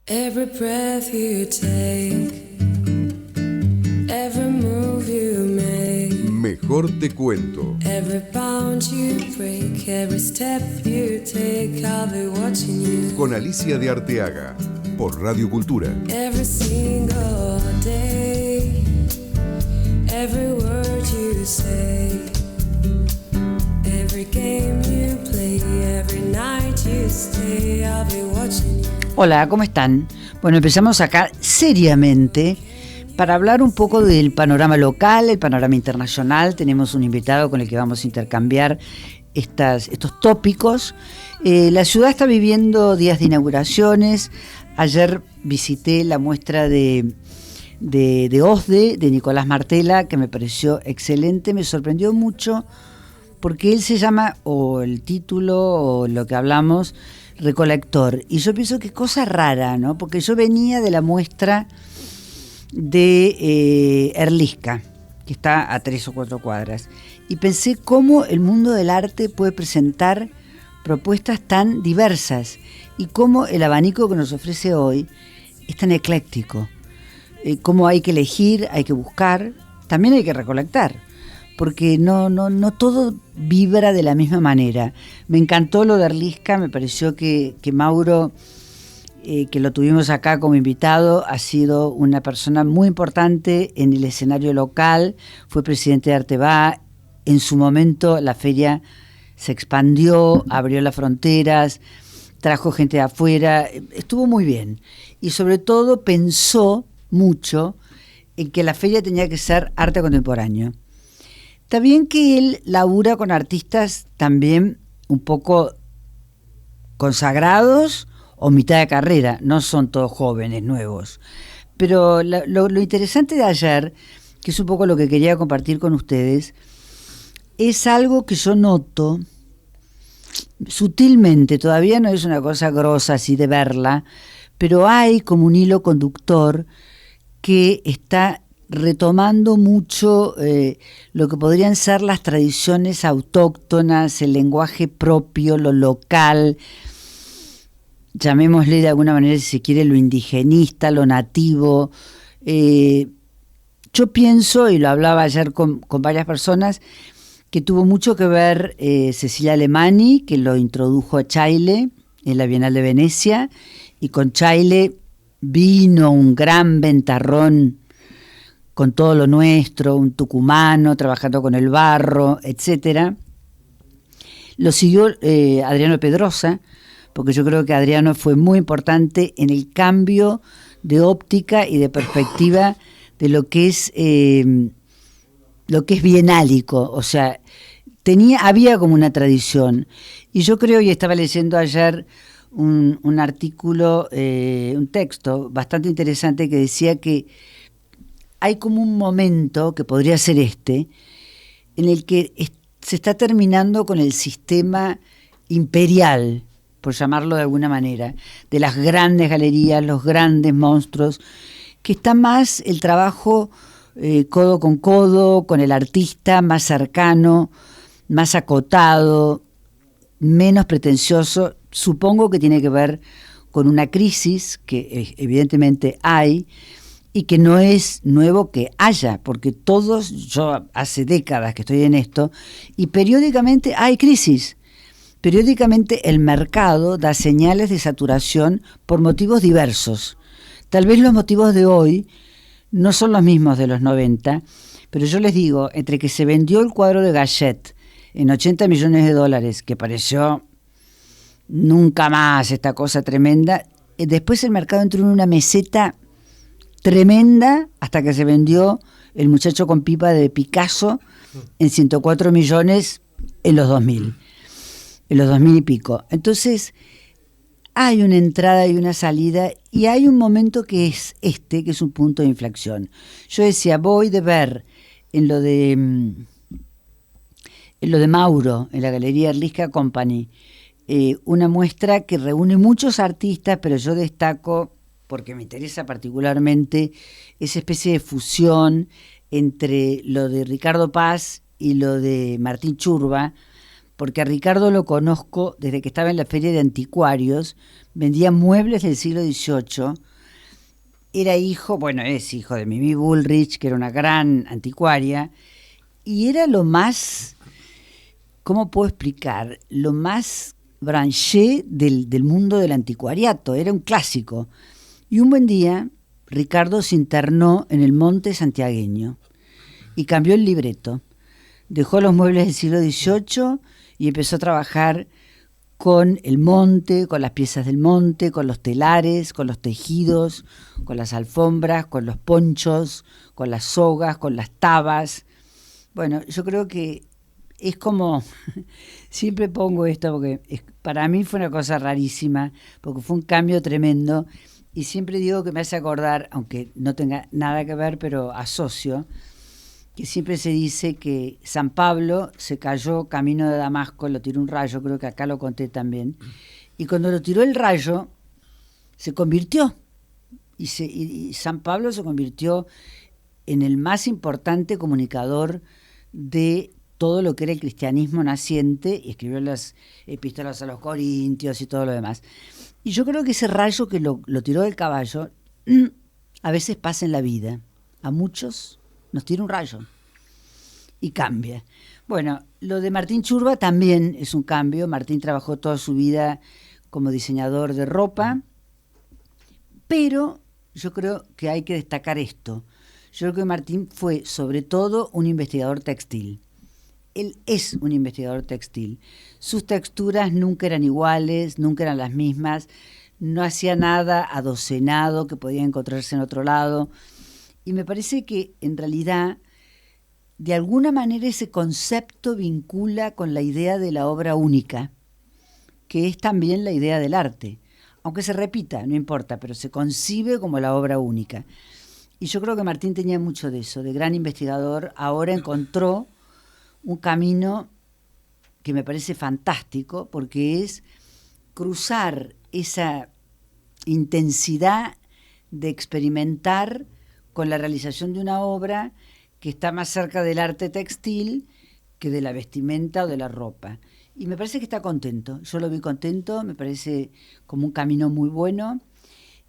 Every breath you take, every move you make, Mejor te cuento. every bound you break, every step you take, I'll be watching you. Con Alicia de Arteaga, por Radio Cultura. Every single day, every word you say, every game you play, every night you stay, I'll be watching you. Hola, ¿cómo están? Bueno, empezamos acá seriamente para hablar un poco del panorama local, el panorama internacional. Tenemos un invitado con el que vamos a intercambiar estos tópicos. La ciudad está viviendo días de inauguraciones. Ayer visité la muestra de OSDE, de Nicolás Martela, que me pareció excelente, me sorprendió mucho, porque él se llama, o el título, o lo que hablamos, recolector. Y yo pienso que cosa rara, ¿no? Porque yo venía de la muestra de Erlisca, que está a 3 o 4 cuadras, y pensé cómo el mundo del arte puede presentar propuestas tan diversas y cómo el abanico que nos ofrece hoy es tan ecléctico. Cómo hay que elegir, hay que buscar, también hay que recolectar, porque no todo vibra de la misma manera. Me encantó lo de Erlisca, me pareció que Mauro, que lo tuvimos acá como invitado, ha sido una persona muy importante en el escenario local, fue presidente de Arteba. En su momento la feria se expandió, abrió las fronteras, trajo gente de afuera, estuvo muy bien. Y sobre todo pensó mucho en que la feria tenía que ser arte contemporáneo. Está bien que él labura con artistas también un poco consagrados o mitad de carrera, no son todos jóvenes, nuevos. Pero lo interesante de ayer, que es un poco lo que quería compartir con ustedes, es algo que yo noto sutilmente, todavía no es una cosa grosa así de verla, pero hay como un hilo conductor que está retomando mucho lo que podrían ser las tradiciones autóctonas, el lenguaje propio, lo local, llamémosle de alguna manera, si se quiere, lo indigenista, lo nativo. Yo pienso, y lo hablaba ayer con varias personas, que tuvo mucho que ver Cecilia Alemany, que lo introdujo a Chaille en la Bienal de Venecia, y con Chaille vino un gran ventarrón con todo lo nuestro, un tucumano trabajando con el barro, etcétera. Lo siguió Adriano Pedrosa, porque yo creo que Adriano fue muy importante en el cambio de óptica y de perspectiva de lo que es bienálico, o sea, había como una tradición. Y yo creo, y estaba leyendo ayer un artículo, un texto bastante interesante que decía que hay como un momento, que podría ser en el que se está terminando con el sistema imperial, por llamarlo de alguna manera, de las grandes galerías, los grandes monstruos, que está más el trabajo codo con codo, con el artista, más cercano, más acotado, menos pretencioso. Supongo que tiene que ver con una crisis que evidentemente hay, y que no es nuevo que haya, porque yo hace décadas que estoy en esto, y periódicamente hay crisis. Periódicamente el mercado da señales de saturación por motivos diversos. Tal vez los motivos de hoy no son los mismos de los 90, pero yo les digo, entre que se vendió el cuadro de Gachet en $80 millones, que pareció nunca más esta cosa tremenda, después el mercado entró en una meseta tremenda hasta que se vendió El muchacho con pipa de Picasso en 104 millones en los 2000 y pico. Entonces hay una entrada y una salida, y hay un momento que es que es un punto de inflexión. Yo decía, voy de ver en lo de Mauro, en la Galería Erlisca Company, una muestra que reúne muchos artistas, pero yo destaco, porque me interesa particularmente, esa especie de fusión entre lo de Ricardo Paz y lo de Martín Churba, porque a Ricardo lo conozco desde que estaba en la Feria de Anticuarios, vendía muebles del siglo XVIII, era hijo, bueno, es hijo de Mimi Bullrich, que era una gran anticuaria, y era lo más, ¿cómo puedo explicar? Lo más branché del mundo del anticuariato, era un clásico. Y un buen día, Ricardo se internó en el monte santiagueño y cambió el libreto. Dejó los muebles del siglo XVIII y empezó a trabajar con el monte, con las piezas del monte, con los telares, con los tejidos, con las alfombras, con los ponchos, con las sogas, con las tabas. Bueno, yo creo que es como, siempre pongo esto porque para mí fue una cosa rarísima, porque fue un cambio tremendo, y siempre digo que me hace acordar, aunque no tenga nada que ver, pero asocio, que siempre se dice que San Pablo se cayó camino de Damasco, lo tiró un rayo, creo que acá lo conté también, y cuando lo tiró el rayo, se convirtió, y San Pablo se convirtió en el más importante comunicador de todo lo que era el cristianismo naciente, y escribió las epístolas a los Corintios y todo lo demás. Y yo creo que ese rayo que lo tiró del caballo, a veces pasa en la vida, a muchos nos tira un rayo y cambia. Bueno, lo de Martín Churba también es un cambio. Martín trabajó toda su vida como diseñador de ropa, pero yo creo que hay que destacar esto. Yo creo que Martín fue sobre todo un investigador textil. Él es un investigador textil. Sus texturas nunca eran iguales, nunca eran las mismas, no hacía nada adocenado que podía encontrarse en otro lado. Y me parece que en realidad, de alguna manera, ese concepto vincula con la idea de la obra única, que es también la idea del arte. Aunque se repita, no importa, pero se concibe como la obra única. Y yo creo que Martín tenía mucho de eso, de gran investigador. Ahora encontró un camino que me parece fantástico, porque es cruzar esa intensidad de experimentar con la realización de una obra que está más cerca del arte textil que de la vestimenta o de la ropa. Y me parece que está contento. Yo lo vi contento, me parece como un camino muy bueno.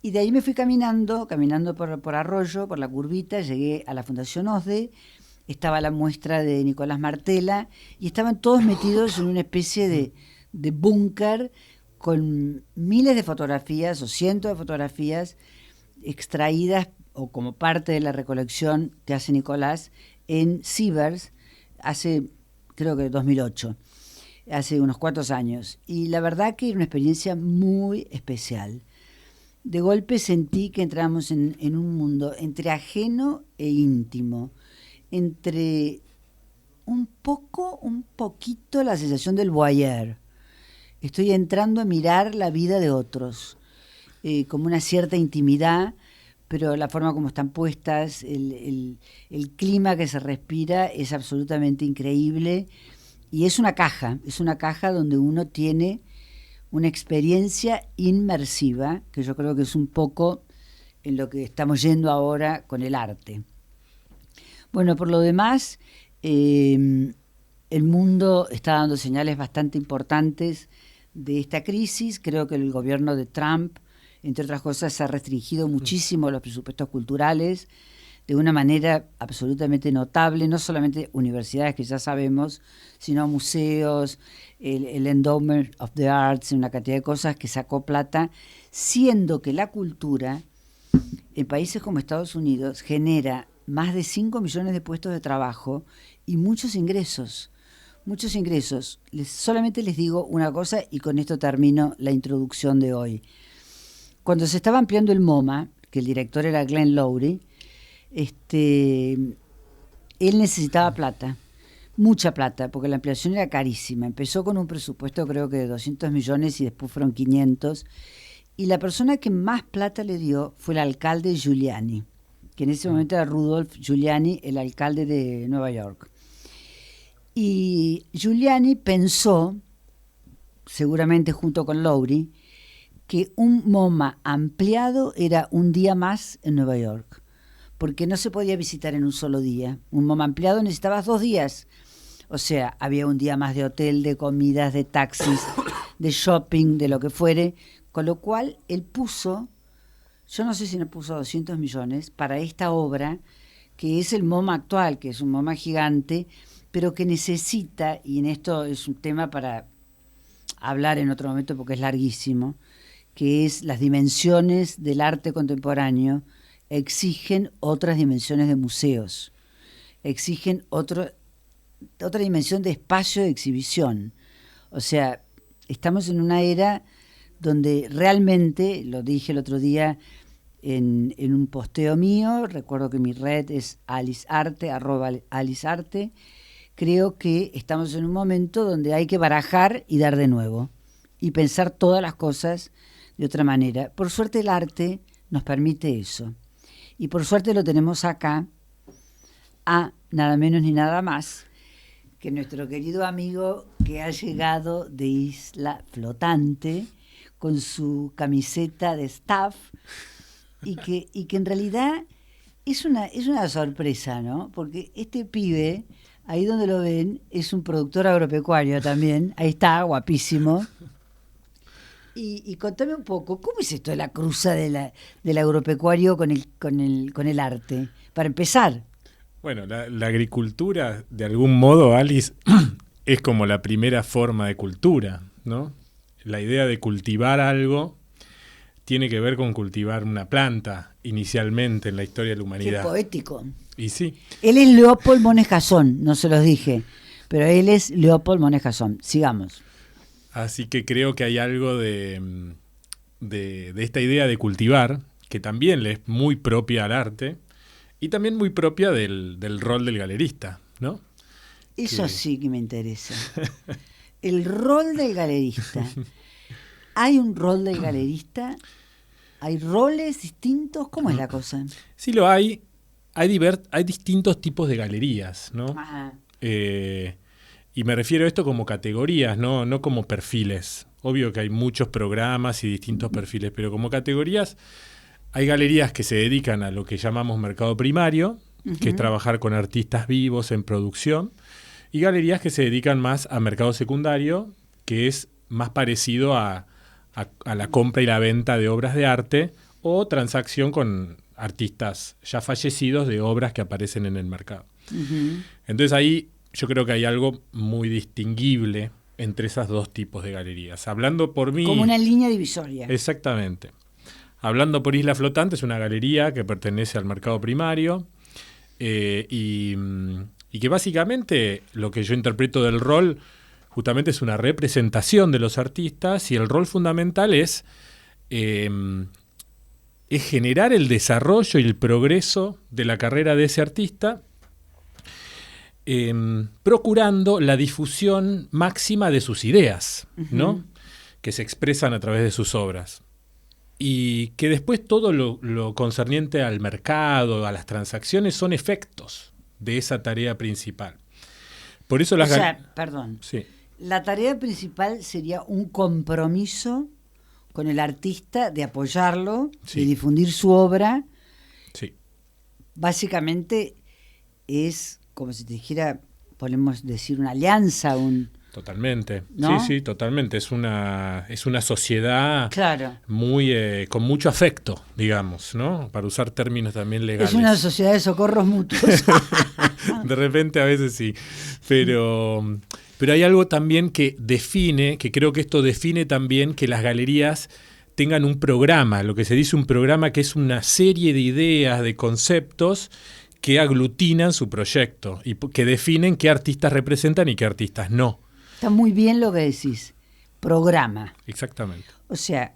Y de ahí me fui caminando por Arroyo, por la curvita, llegué a la Fundación OSDE, estaba la muestra de Nicolás Martela, y estaban todos metidos en una especie de búnker con miles de fotografías o cientos de fotografías extraídas o como parte de la recolección que hace Nicolás en Sivers hace, creo que 2008, hace unos cuantos años. Y la verdad que era una experiencia muy especial. De golpe sentí que entramos en un mundo entre ajeno e íntimo, entre un poquito la sensación del voyeur. Estoy entrando a mirar la vida de otros, como una cierta intimidad, pero la forma como están puestas, el clima que se respira es absolutamente increíble, y es una caja donde uno tiene una experiencia inmersiva, que yo creo que es un poco en lo que estamos yendo ahora con el arte. Bueno, por lo demás, el mundo está dando señales bastante importantes de esta crisis. Creo que el gobierno de Trump, entre otras cosas, ha restringido muchísimo los presupuestos culturales de una manera absolutamente notable, no solamente universidades, que ya sabemos, sino museos, el Endowment of the Arts, una cantidad de cosas que sacó plata, siendo que la cultura en países como Estados Unidos genera más de 5 millones de puestos de trabajo y muchos ingresos. Solamente les digo una cosa y con esto termino la introducción de hoy. Cuando se estaba ampliando el MoMA, que el director era Glenn Lowry, él necesitaba plata, mucha plata, porque la ampliación era carísima. Empezó con un presupuesto creo que de 200 millones y después fueron 500. Y la persona que más plata le dio fue el alcalde Giuliani, que en ese momento era Rudolph Giuliani, el alcalde de Nueva York. Y Giuliani pensó, seguramente junto con Lowry, que un MoMA ampliado era un día más en Nueva York, porque no se podía visitar en un solo día. Un MoMA ampliado necesitabas 2 días, O sea, había un día más de hotel, de comidas, de taxis, de shopping, de lo que fuere, con lo cual él puso, yo no sé si no puso 200 millones para esta obra, que es el MoMA actual, que es un MoMA gigante, pero que necesita, y en esto es un tema para hablar en otro momento porque es larguísimo, que es las dimensiones del arte contemporáneo exigen otras dimensiones de museos, exigen otra dimensión de espacio de exhibición. O sea, estamos en una era donde realmente, lo dije el otro día en un posteo mío, recuerdo que mi red es alicearte, @alicearte, creo que estamos en un momento donde hay que barajar y dar de nuevo, y pensar todas las cosas de otra manera. Por suerte el arte nos permite eso, y por suerte lo tenemos acá, a nada menos ni nada más que nuestro querido amigo que ha llegado de Isla Flotante con su camiseta de staff y que en realidad es una sorpresa, ¿no? Porque este pibe, ahí donde lo ven, es un productor agropecuario también, ahí está, guapísimo. Y contame un poco, ¿cómo es esto de la cruza del agropecuario con el arte? Para empezar. Bueno, la agricultura, de algún modo, Alice, es como la primera forma de cultura, ¿no? La idea de cultivar algo tiene que ver con cultivar una planta, inicialmente en la historia de la humanidad. Qué poético. Y sí. Él es Leopold Monet Jason, no se los dije, pero él es Leopold Monet Jason. Sigamos. Así que creo que hay algo de esta idea de cultivar, que también le es muy propia al arte, y también muy propia del rol del galerista, ¿no? Eso sí que me interesa. El rol del galerista. ¿Hay un rol del galerista? ¿Hay roles distintos? ¿Cómo es la cosa? Sí lo hay. Hay distintos tipos de galerías, ¿no? Ajá. Y me refiero a esto como categorías, no como perfiles. Obvio que hay muchos programas y distintos perfiles, pero como categorías hay galerías que se dedican a lo que llamamos mercado primario, que es trabajar con artistas vivos en producción, y galerías que se dedican más a mercado secundario, que es más parecido a la compra y la venta de obras de arte o transacción con artistas ya fallecidos de obras que aparecen en el mercado. Entonces ahí yo creo que hay algo muy distinguible entre esos dos tipos de galerías. Hablando por mí... Como una línea divisoria. Exactamente. Hablando por Isla Flotante, es una galería que pertenece al mercado primario y que básicamente lo que yo interpreto del rol justamente es una representación de los artistas, y el rol fundamental es generar el desarrollo y el progreso de la carrera de ese artista, procurando la difusión máxima de sus ideas, ¿no? Que se expresan a través de sus obras. Y que después todo lo concerniente al mercado, a las transacciones, son efectos de esa tarea principal. Por eso perdón. Sí. La tarea principal sería un compromiso con el artista de apoyarlo, Sí. de difundir su obra. Sí. Básicamente es como si te dijera, podemos decir, una alianza, Totalmente. ¿no? Sí, totalmente. Es una sociedad Claro. muy con mucho afecto, digamos, ¿no? Para usar términos también legales. Es una sociedad de socorros mutuos. De repente a veces sí. Pero hay algo también que creo que esto define también que las galerías tengan un programa, lo que se dice un programa, que es una serie de ideas, de conceptos que aglutinan su proyecto y que definen qué artistas representan y qué artistas no. Está muy bien lo que decís. Programa. Exactamente. O sea,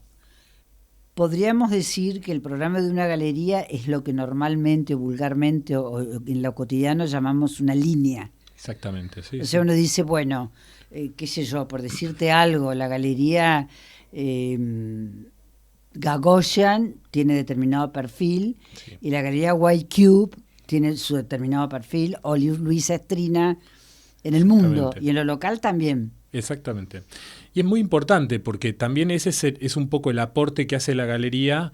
podríamos decir que el programa de una galería es lo que normalmente o vulgarmente o en lo cotidiano llamamos una línea. Exactamente, sí. O sea, uno dice, bueno, qué sé yo, por decirte algo, la galería Gagosian tiene determinado perfil, Sí. y la galería White Cube tiene su determinado perfil, o Luisa Estrina en el mundo, Exactamente. y en lo local también. Exactamente. Y es muy importante porque también ese es un poco el aporte que hace la galería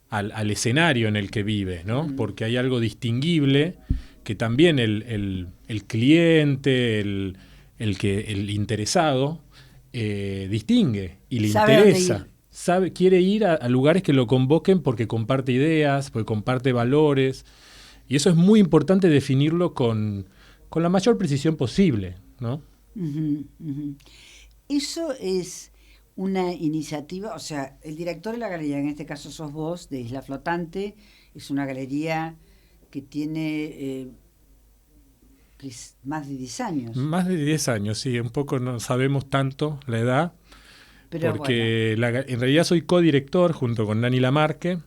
al escenario en el que vive, ¿no? Porque hay algo distinguible que también el cliente, el interesado distingue y le Sabe dónde interesa. Quiere ir a lugares que lo convoquen porque comparte ideas, porque comparte valores. Y eso es muy importante definirlo con la mayor precisión posible, ¿no? Ujú, ujú. Eso es una iniciativa, o sea, el director de la galería, en este caso sos vos, de Isla Flotante, es una galería que tiene más de 10 años. Más de 10 años, sí, un poco no sabemos tanto la edad, Pero porque en realidad soy codirector junto con Nani Lamarque,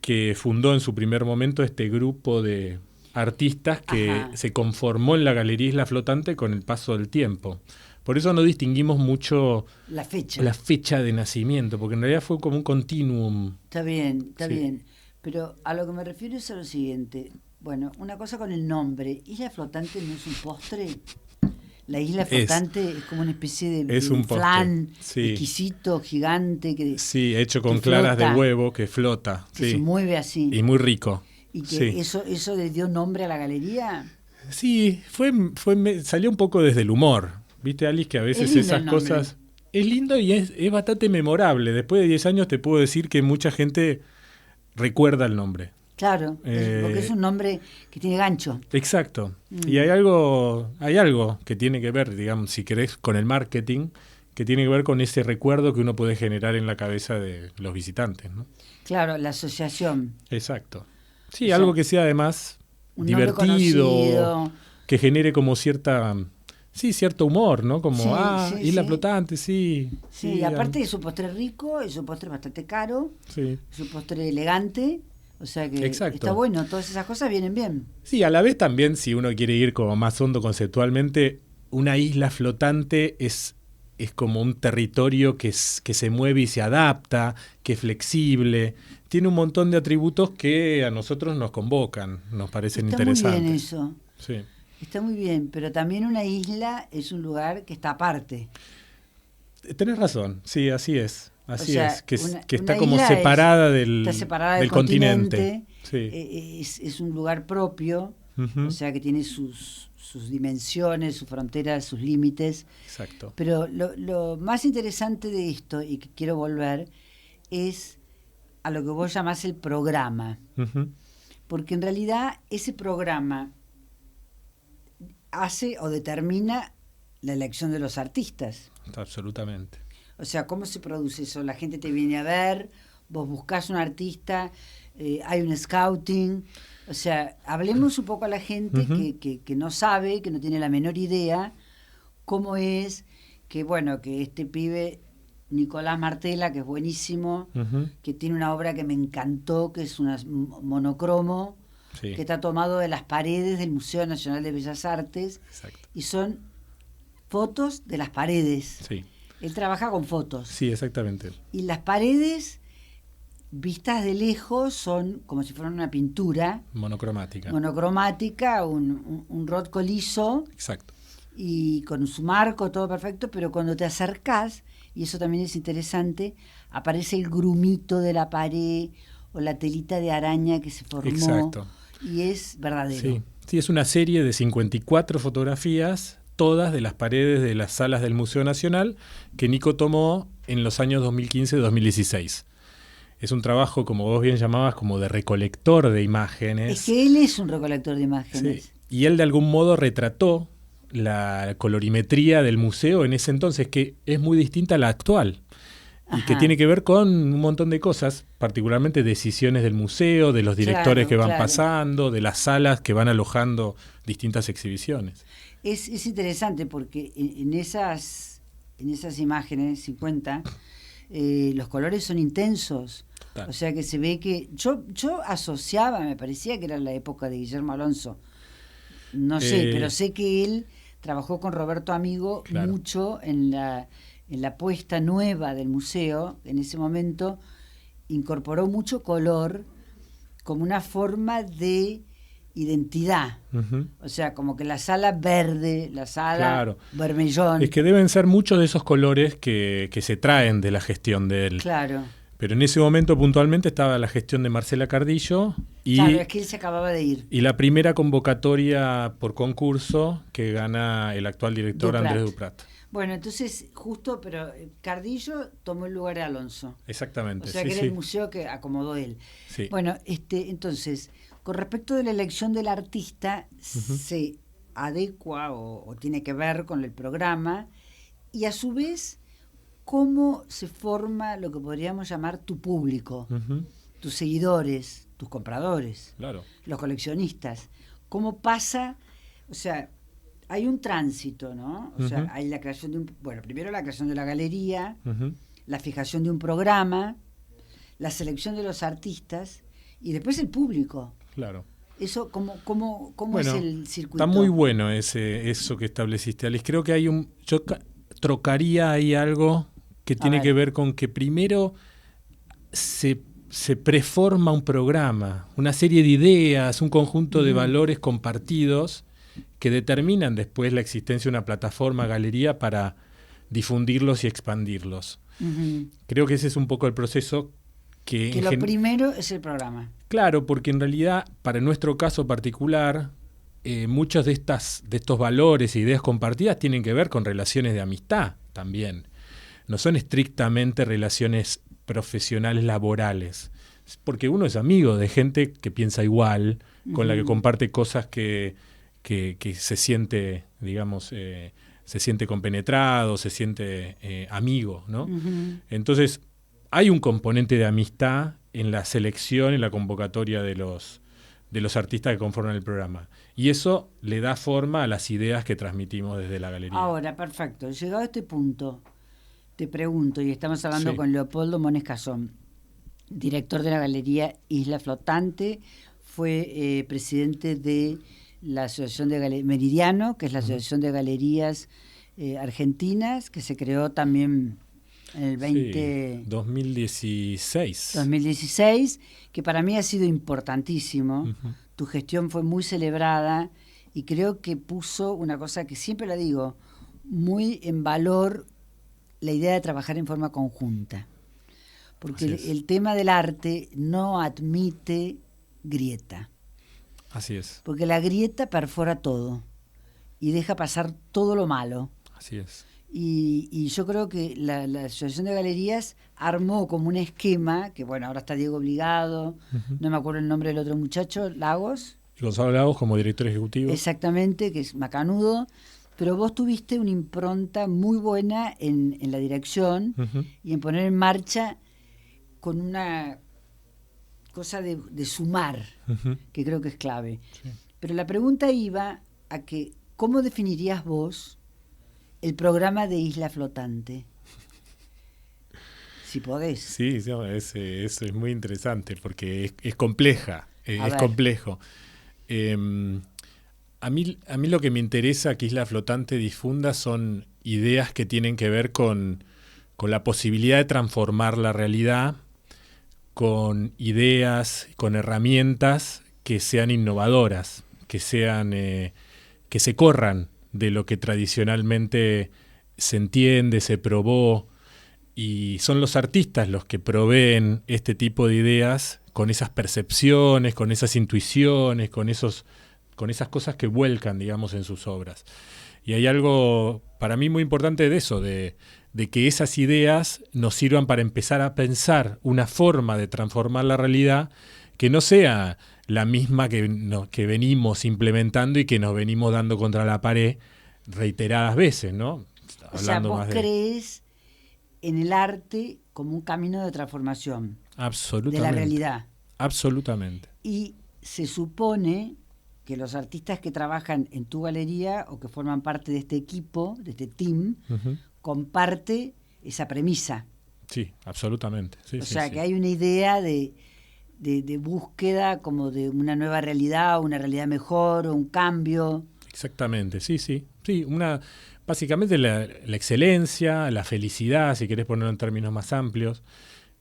que fundó en su primer momento este grupo de artistas que Ajá. se conformó en la Galería Isla Flotante con el paso del tiempo. Por eso no distinguimos mucho la fecha. la fecha de nacimiento, porque en realidad fue como un continuum. Está bien, Sí. bien. Pero a lo que me refiero es a lo siguiente. Bueno, una cosa con el nombre. ¿Isla Flotante no es un postre? La isla flotante es como una especie de es un postre, flan sí. exquisito, gigante, que Sí, hecho con que claras de flota, huevo, que flota. que Sí. se mueve así. Y muy rico. Y que Sí. eso le dio nombre a la galería. Sí, salió un poco desde el humor. ¿Viste, Alice? Que a veces lindo esas el nombre. cosas... Es lindo y es bastante memorable. Después de 10 años te puedo decir que mucha gente recuerda el nombre. Claro, porque es un nombre que tiene gancho. Exacto. Y hay algo que tiene que ver, digamos, si querés, con el marketing, que tiene que ver con ese recuerdo que uno puede generar en la cabeza de los visitantes, ¿no? Claro, la asociación. Exacto. Sí, O sea, algo que sea además Un nombre divertido, conocido. que genere como cierto humor, ¿no? Como, Sí, sí, Isla sí. Flotante, sí. Sí, y aparte es un postre rico, es un postre bastante caro, Sí. es un postre elegante, o sea que Exacto. está bueno, todas esas cosas vienen bien. Sí, a la vez también, si uno quiere ir como más hondo conceptualmente, una isla flotante es como un territorio que se mueve y se adapta, que es flexible, tiene un montón de atributos que a nosotros nos convocan, nos parecen Está interesantes. muy bien eso, Sí. está muy bien, pero también una isla es un lugar que está aparte. Tenés razón, sí, así es. Así O sea, es, que está una como isla separada está separada del continente. Sí. Es un lugar propio, Ujú. o sea que tiene sus dimensiones, sus fronteras, sus límites. Exacto. Pero lo más interesante de esto, y que quiero volver, es a lo que vos llamás el programa. Ujú. Porque en realidad ese programa hace o determina la elección de los artistas. Absolutamente. O sea, ¿cómo se produce eso? La gente te viene a ver, vos buscás un artista, hay un scouting. O sea, hablemos un poco a la gente Ujú. que no sabe, que no tiene la menor idea, cómo es que, bueno, que este pibe, Nicolás Martela, que es buenísimo, Ujú. que tiene una obra que me encantó, que es una monocromo, Sí. que está tomado de las paredes del Museo Nacional de Bellas Artes, Exacto. y son fotos de las paredes. Sí. Él trabaja con fotos. Sí, exactamente. Y las paredes, vistas de lejos, son como si fueran una pintura Monocromática. monocromática, un rotco liso Exacto. y con su marco, todo perfecto, pero cuando te acercás, y eso también es interesante, aparece el grumito de la pared o la telita de araña que se formó. Exacto. Y es verdadero. Sí. Sí, es una serie de 54 fotografías, todas de las paredes de las salas del Museo Nacional, que Nico tomó en los años 2015-2016. Es un trabajo, como vos bien llamabas, como de recolector de imágenes. Es que él es un recolector de imágenes. Sí. Y él de algún modo retrató la colorimetría del museo en ese entonces, que es muy distinta a la actual. Y que Ajá. tiene que ver con un montón de cosas, particularmente decisiones del museo, de los directores Claro, que van claro. pasando, de las salas que van alojando distintas exhibiciones. Es interesante porque en esas imágenes, 50, los colores son intensos. Total. O sea que se ve que... Yo asociaba, me parecía que era la época de Guillermo Alonso. No sé, pero sé que él trabajó con Roberto Amigo Claro. mucho en la puesta nueva del museo. En ese momento incorporó mucho color como una forma de identidad. Ujú. O sea, como que la sala verde, la sala Claro. vermellón. Es que deben ser muchos de esos colores que se traen de la gestión de él. Claro. Pero en ese momento puntualmente estaba la gestión de Marcela Cardillo Y, claro, es que él se acababa de ir. y la primera convocatoria por concurso que gana el actual director Duprat. Andrés Duprat. Bueno, entonces, justo, pero Cardillo tomó el lugar de Alonso. Exactamente. O sea, sí, que era sí. el museo que acomodó él. Sí. Bueno, entonces, con respecto de la elección del artista, se adecua o tiene que ver con el programa, y a su vez, cómo se forma lo que podríamos llamar tu público, Ujú, tus seguidores, tus compradores, claro. los coleccionistas. ¿Cómo pasa? O sea, hay un tránsito, ¿no? O sea, Ujú. hay la creación de primero la creación de la galería, Ujú, la fijación de un programa, la selección de los artistas y después el público. claro. Eso, ¿cómo Bueno, es el circuito? está muy bueno eso que estableciste, Alice. Creo que hay yo trocaría ahí algo que tiene ver. que ver con que primero se preforma un programa, una serie de ideas, un conjunto de valores compartidos que determinan después la existencia de una plataforma, galería, para difundirlos y expandirlos. Ujú. Creo que ese es un poco el proceso que... Que lo primero es el programa. Claro, porque en realidad, para nuestro caso particular, muchos de estos valores e ideas compartidas tienen que ver con relaciones de amistad también. No son estrictamente relaciones profesionales laborales, porque uno es amigo de gente que piensa igual, con la que comparte cosas que se siente, digamos, se siente compenetrado, se siente amigo, ¿no? Ujú. Entonces, hay un componente de amistad en la selección, en la convocatoria de los artistas que conforman el programa. Y eso le da forma a las ideas que transmitimos desde la galería. Ahora, perfecto. Llegado a este punto, te pregunto, y estamos hablando Sí. con Leopoldo Mones Casón, director de la Galería Isla Flotante, fue presidente de la Asociación de Meridiano, que es la Asociación de Galerías Argentinas, que se creó también en el Sí, 2016. 2016, que para mí ha sido importantísimo. Ujú. Tu gestión fue muy celebrada y creo que puso una cosa que siempre la digo, muy en valor la idea de trabajar en forma conjunta. Porque Así es. el tema del arte no admite grieta. Así es, Porque la grieta perfora todo y deja pasar todo lo malo. así es. Y yo creo que la Asociación de Galerías armó como un esquema, que bueno, ahora está Diego Obligado, no me acuerdo el nombre del otro muchacho, Lagos, Y Gonzalo Lagos como director ejecutivo. exactamente, que es macanudo, pero vos tuviste una impronta muy buena en la dirección Ujú. y en poner en marcha con una cosa de sumar, Ujú. que creo que es clave. Sí. Pero la pregunta iba a que, ¿cómo definirías vos el programa de Isla Flotante? Si podés. Sí, no, eso es muy interesante porque es compleja, A es ver. complejo. A mí lo que me interesa que Isla Flotante difunda son ideas que tienen que ver con la posibilidad de transformar la realidad, con ideas, con herramientas que sean innovadoras, que se corran de lo que tradicionalmente se entiende, se probó, y son los artistas los que proveen este tipo de ideas con esas percepciones, con esas intuiciones, con esas cosas que vuelcan, digamos, en sus obras. Y hay algo para mí muy importante de eso, de que esas ideas nos sirvan para empezar a pensar una forma de transformar la realidad que no sea la misma que venimos implementando y que nos venimos dando contra la pared reiteradas veces, ¿no? O sea, Hablando vos más de... crees en el arte como un camino de transformación Absolutamente. de la realidad. Absolutamente. Y se supone que los artistas que trabajan en tu galería o que forman parte de este equipo, de este team, Ujú. comparte esa premisa. Sí, absolutamente. Sí, O sí, sea, sí. que hay una idea de búsqueda como de una nueva realidad, una realidad mejor, o un cambio. Exactamente, sí, sí. Sí, básicamente la excelencia, la felicidad, si querés ponerlo en términos más amplios,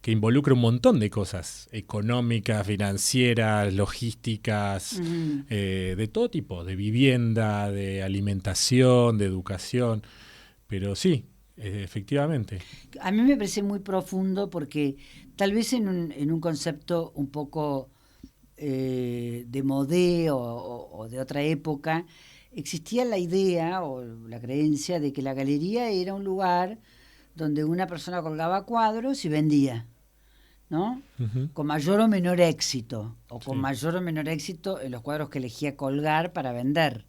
que involucra un montón de cosas, económicas, financieras, logísticas, Ujú. de todo tipo, de vivienda, de alimentación, de educación. Pero sí, efectivamente. A mí me parece muy profundo porque tal vez en un concepto un poco de Modé o de otra época, existía la idea o la creencia de que la galería era un lugar donde una persona colgaba cuadros y vendía, ¿no? Ujú. Con mayor o menor éxito, o con Sí. mayor o menor éxito en los cuadros que elegía colgar para vender.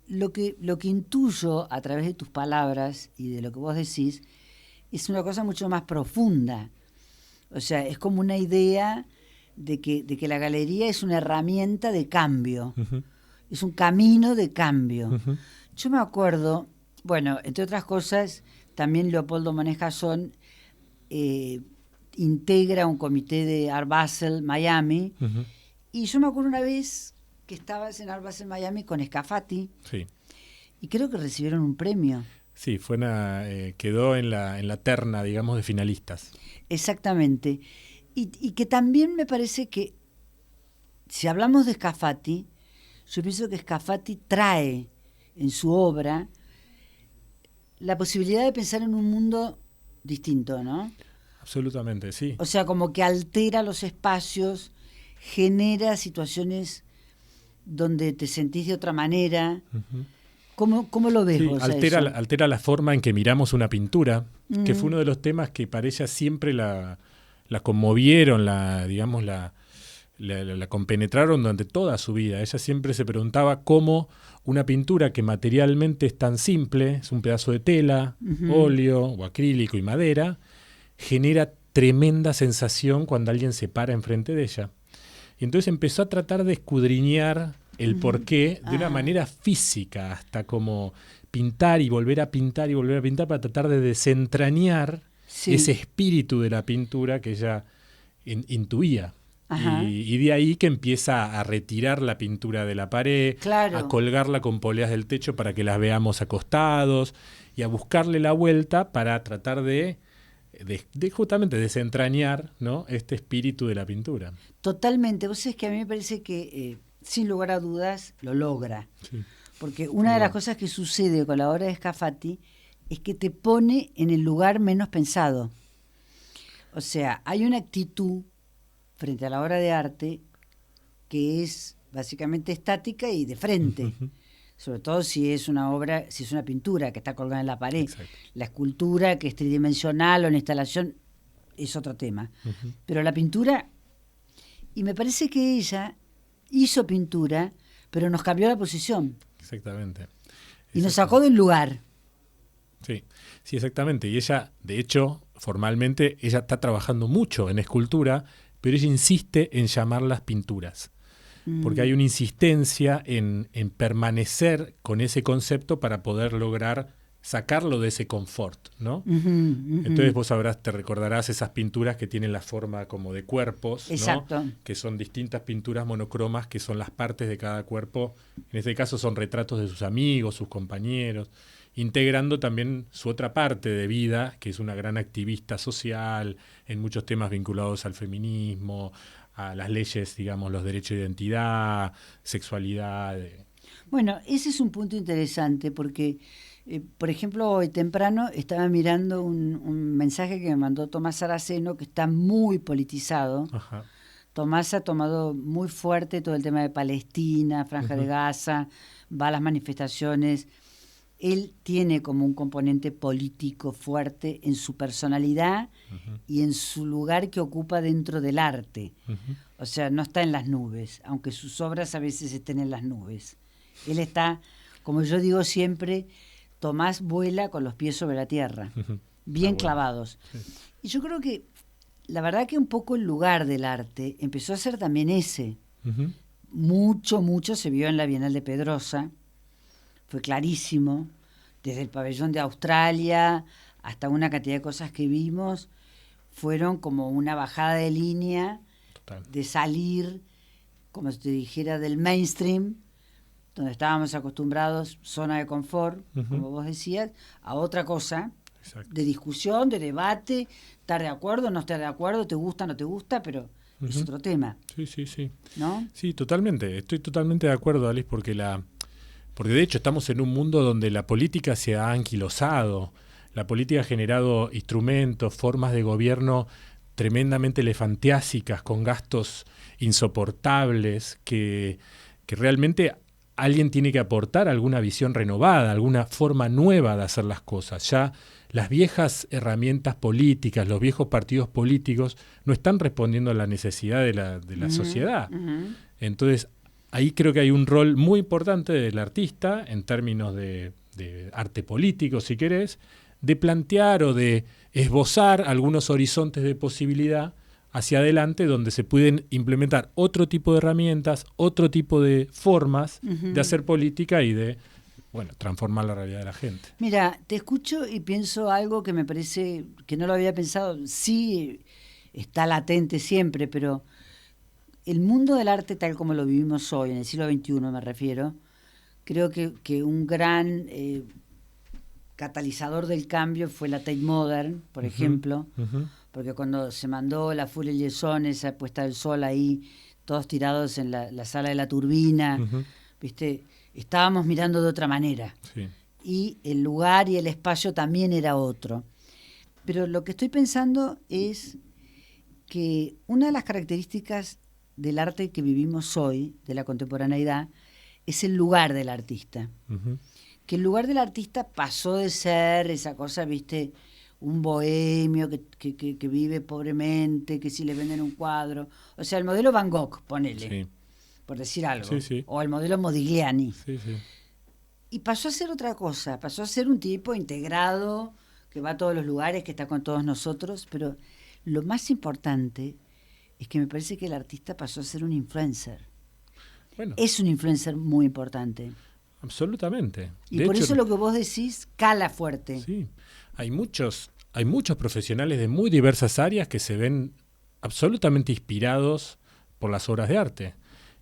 Lo que intuyo a través de tus palabras y de lo que vos decís es una cosa mucho más profunda. O sea, es como una idea de que la galería es una herramienta de cambio, Ujú. es un camino de cambio. Ujú. Yo me acuerdo, bueno, entre otras cosas, también Leopoldo Monejazón integra un comité de Art Basel Miami, Ujú. y yo me acuerdo una vez que estabas en Art Basel Miami con Scafati, Sí. y creo que recibieron un premio. Sí, quedó en la terna, digamos, de finalistas. Exactamente. Y que también me parece que, si hablamos de Scafati, yo pienso que Scafati trae en su obra la posibilidad de pensar en un mundo distinto, ¿no? Absolutamente, sí. O sea, como que altera los espacios, genera situaciones donde te sentís de otra manera. Ujú. ¿Cómo lo ves Sí, vos a altera, eso? altera la forma en que miramos una pintura, que Mm. fue uno de los temas que para ella siempre la conmovieron, digamos, la compenetraron durante toda su vida. Ella siempre se preguntaba cómo una pintura que materialmente es tan simple, es un pedazo de tela, Ujú. óleo o acrílico y madera, genera tremenda sensación cuando alguien se para enfrente de ella. Y entonces empezó a tratar de escudriñar el porqué de una Ah. manera física, hasta como pintar y volver a pintar y volver a pintar para tratar de desentrañar Sí. ese espíritu de la pintura que ella intuía. Ajá. Y de ahí que empieza a retirar la pintura de la pared, Claro. a colgarla con poleas del techo para que las veamos acostados y a buscarle la vuelta para tratar de justamente desentrañar, ¿no?, este espíritu de la pintura. Totalmente. Vos sabés que a mí me parece que, sin lugar a dudas, lo logra. Sí. Porque una de las cosas que sucede con la obra de Scafati es que te pone en el lugar menos pensado. O sea, hay una actitud frente a la obra de arte que es básicamente estática y de frente. Ujú. Sobre todo si es una obra, si es una pintura que está colgada en la pared. Exacto. La escultura, que es tridimensional, o la instalación, es otro tema. Ujú. Pero la pintura, y me parece que ella hizo pintura, pero nos cambió la posición Exactamente. y nos sacó del lugar. Sí, sí, exactamente. Y ella, de hecho, formalmente, ella está trabajando mucho en escultura, pero ella insiste en llamarlas pinturas. Porque hay una insistencia en permanecer con ese concepto para poder lograr sacarlo de ese confort, ¿no? Ujú, ujú. Entonces vos te recordarás esas pinturas que tienen la forma como de cuerpos, ¿no? Exacto. Que son distintas pinturas monocromas, que son las partes de cada cuerpo. En este caso son retratos de sus amigos, sus compañeros, integrando también su otra parte de vida, que es una gran activista social en muchos temas vinculados al feminismo, a las leyes, digamos, los derechos de identidad, sexualidad. Bueno, ese es un punto interesante porque, por ejemplo, hoy temprano estaba mirando un mensaje que me mandó Tomás Saraceno, que está muy politizado. Ajá. Tomás ha tomado muy fuerte todo el tema de Palestina, Franja de Gaza, va a las manifestaciones. Él tiene como un componente político fuerte en su personalidad y en su lugar que ocupa dentro del arte. Ujú. O sea, no está en las nubes, aunque sus obras a veces estén en las nubes. Él está, como yo digo siempre, Tomás vuela con los pies sobre la tierra, Ujú. bien bueno. clavados. Sí. Y yo creo que, la verdad que un poco el lugar del arte empezó a ser también ese. Ujú. Mucho se vio en la Bienal de Pedrosa, fue clarísimo, desde el pabellón de Australia hasta una cantidad de cosas que vimos, fueron como una bajada de línea Total. de salir, como si te dijera, del mainstream, donde estábamos acostumbrados, zona de confort, Ujú. como vos decías, a otra cosa, Exacto. de discusión, de debate, estar de acuerdo, no estar de acuerdo, te gusta, no te gusta, pero es Ujú. otro tema, Sí, sí, sí. ¿no? Sí, totalmente. Estoy totalmente de acuerdo, Alice, porque de hecho estamos en un mundo donde la política se ha anquilosado. La política ha generado instrumentos, formas de gobierno tremendamente elefantiásicas, con gastos insoportables, que realmente alguien tiene que aportar alguna visión renovada, alguna forma nueva de hacer las cosas. Ya las viejas herramientas políticas, los viejos partidos políticos no están respondiendo a la necesidad de la sociedad. Entonces, ahí creo que hay un rol muy importante del artista en términos de arte político, si querés, de plantear o de esbozar algunos horizontes de posibilidad hacia adelante donde se pueden implementar otro tipo de herramientas, otro tipo de formas de hacer política y de transformar la realidad de la gente. Mira, te escucho y pienso algo que me parece que no lo había pensado. Sí, está latente siempre, pero el mundo del arte tal como lo vivimos hoy, en el siglo XXI me refiero, creo que un gran catalizador del cambio fue la Tate Modern, por ejemplo, porque cuando se mandó la Furia y el Son, esa puesta del sol ahí, todos tirados en la sala de la turbina, ¿viste? Estábamos mirando de otra manera. Sí. Y el lugar y el espacio también era otro. Pero lo que estoy pensando es que una de las características del arte que vivimos hoy, de la contemporaneidad, es el lugar del artista. Que el lugar del artista pasó de ser esa cosa, ¿viste? Un bohemio que vive pobremente, que si le venden un cuadro. O sea, el modelo Van Gogh, ponele. Sí. Por decir algo, Sí. o el modelo Modigliani. Sí. Y pasó a ser otra cosa, pasó a ser un tipo integrado, que va a todos los lugares, que está con todos nosotros, pero lo más importante es que me parece que el artista pasó a ser un influencer. Bueno, Es un influencer muy importante. absolutamente. Y De por hecho, eso lo que vos decís cala fuerte. Sí, hay muchos profesionales de muy diversas áreas que se ven absolutamente inspirados por las obras de arte,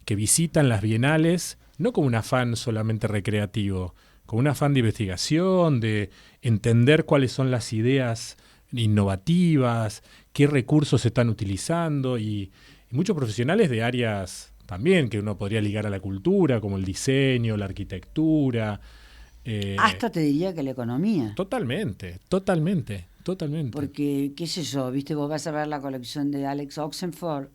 que visitan las bienales no con un afán solamente recreativo, con un afán de investigación, de entender cuáles son las ideas innovativas, qué recursos se están utilizando y muchos profesionales de áreas también que uno podría ligar a la cultura, como el diseño, la arquitectura. Hasta te diría que la economía. Totalmente. Porque, qué sé yo, viste, vos vas a ver la colección de Alex Oxenford,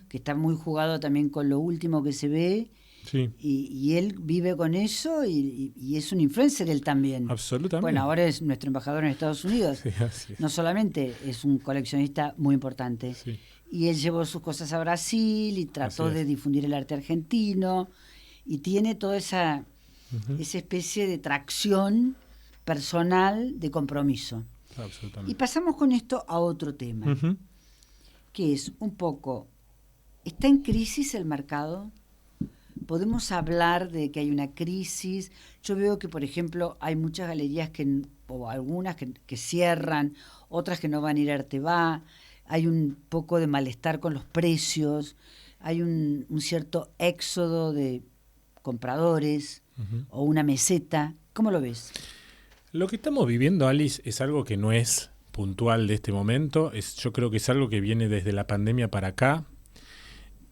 que está muy jugado también con lo último que se ve, Sí. y él vive con eso y es un influencer él también. Absolutamente. Bueno, ahora es nuestro embajador en Estados Unidos. Sí, así es. No solamente es un coleccionista muy importante, Sí. y él llevó sus cosas a Brasil y trató Así es. de difundir el arte argentino, y tiene toda esa especie de tracción personal de compromiso. Absolutamente. Y pasamos con esto a otro tema, Ujú. que es un poco, ¿está en crisis el mercado? ¿Podemos hablar de que hay una crisis? Yo veo que, por ejemplo, hay muchas galerías o algunas que cierran, otras que no van a ir a Artebá, hay un poco de malestar con los precios, hay un cierto éxodo de compradores o una meseta. ¿Cómo lo ves? Lo que estamos viviendo, Alice, es algo que no es puntual de este momento. Yo creo que es algo que viene desde la pandemia para acá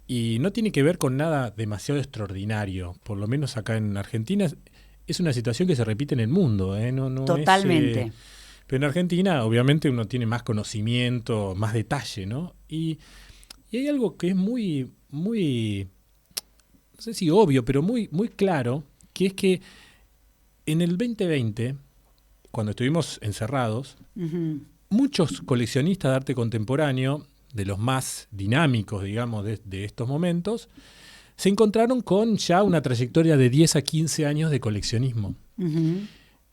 y no tiene que ver con nada demasiado extraordinario. Por lo menos acá en Argentina es una situación que se repite en el mundo. No Totalmente. Pero en Argentina, obviamente, uno tiene más conocimiento, más detalle, ¿no? Y hay algo que es muy, muy, no sé si obvio, pero muy, muy claro, que es que en el 2020, cuando estuvimos encerrados, muchos coleccionistas de arte contemporáneo, de los más dinámicos, digamos, de estos momentos, se encontraron con ya una trayectoria de 10 a 15 años de coleccionismo.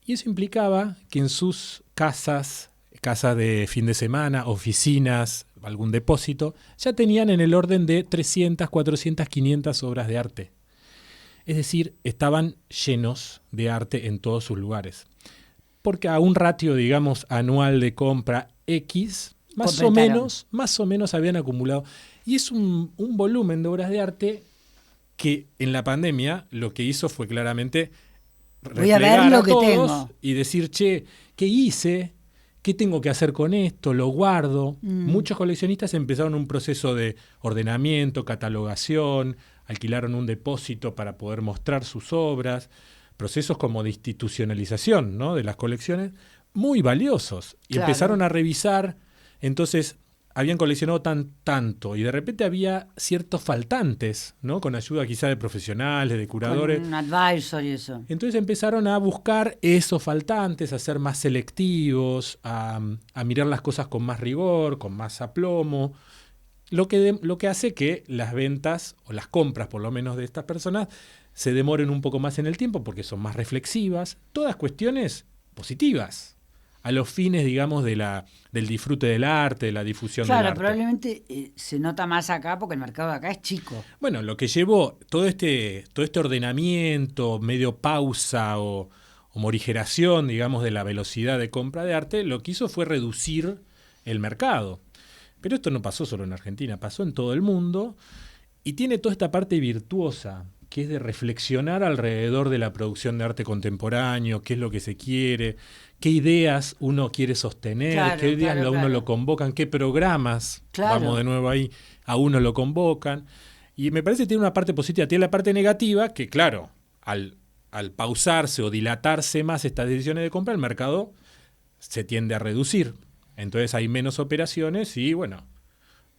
Y eso implicaba que en sus casas de fin de semana, oficinas, algún depósito, ya tenían en el orden de 300, 400, 500 obras de arte. Es decir, estaban llenos de arte en todos sus lugares. Porque a un ratio, digamos, anual de compra X, más o menos habían acumulado. Y es un volumen de obras de arte que en la pandemia lo que hizo fue claramente voy a ver lo que tengo y decir, che, ¿qué hice? ¿Qué tengo que hacer con esto? ¿Lo guardo? Muchos coleccionistas empezaron un proceso de ordenamiento, catalogación, alquilaron un depósito para poder mostrar sus obras, procesos como de institucionalización, ¿no?, de las colecciones, muy valiosos. Y Claro. empezaron a revisar, entonces, habían coleccionado tanto y de repente había ciertos faltantes, ¿no? Con ayuda quizá de profesionales, de curadores. Con un advisor y eso. Entonces empezaron a buscar esos faltantes, a ser más selectivos, a mirar las cosas con más rigor, con más aplomo, lo que hace que las ventas, o las compras por lo menos de estas personas, se demoren un poco más en el tiempo porque son más reflexivas. Todas cuestiones positivas a los fines, digamos, del disfrute del arte, de la difusión del arte. Claro, probablemente se nota más acá porque el mercado de acá es chico. Bueno, lo que llevó todo este ordenamiento, medio pausa o morigeración, digamos, de la velocidad de compra de arte, lo que hizo fue reducir el mercado. Pero esto no pasó solo en Argentina, pasó en todo el mundo y tiene toda esta parte virtuosa, que es de reflexionar alrededor de la producción de arte contemporáneo, qué es lo que se quiere, qué ideas uno quiere sostener, Claro, qué ideas claro, a uno claro. lo convocan, qué programas, Claro. vamos de nuevo ahí, a uno lo convocan. Y me parece que tiene una parte positiva, tiene la parte negativa, que claro, al pausarse o dilatarse más estas decisiones de compra, el mercado se tiende a reducir. Entonces hay menos operaciones y bueno,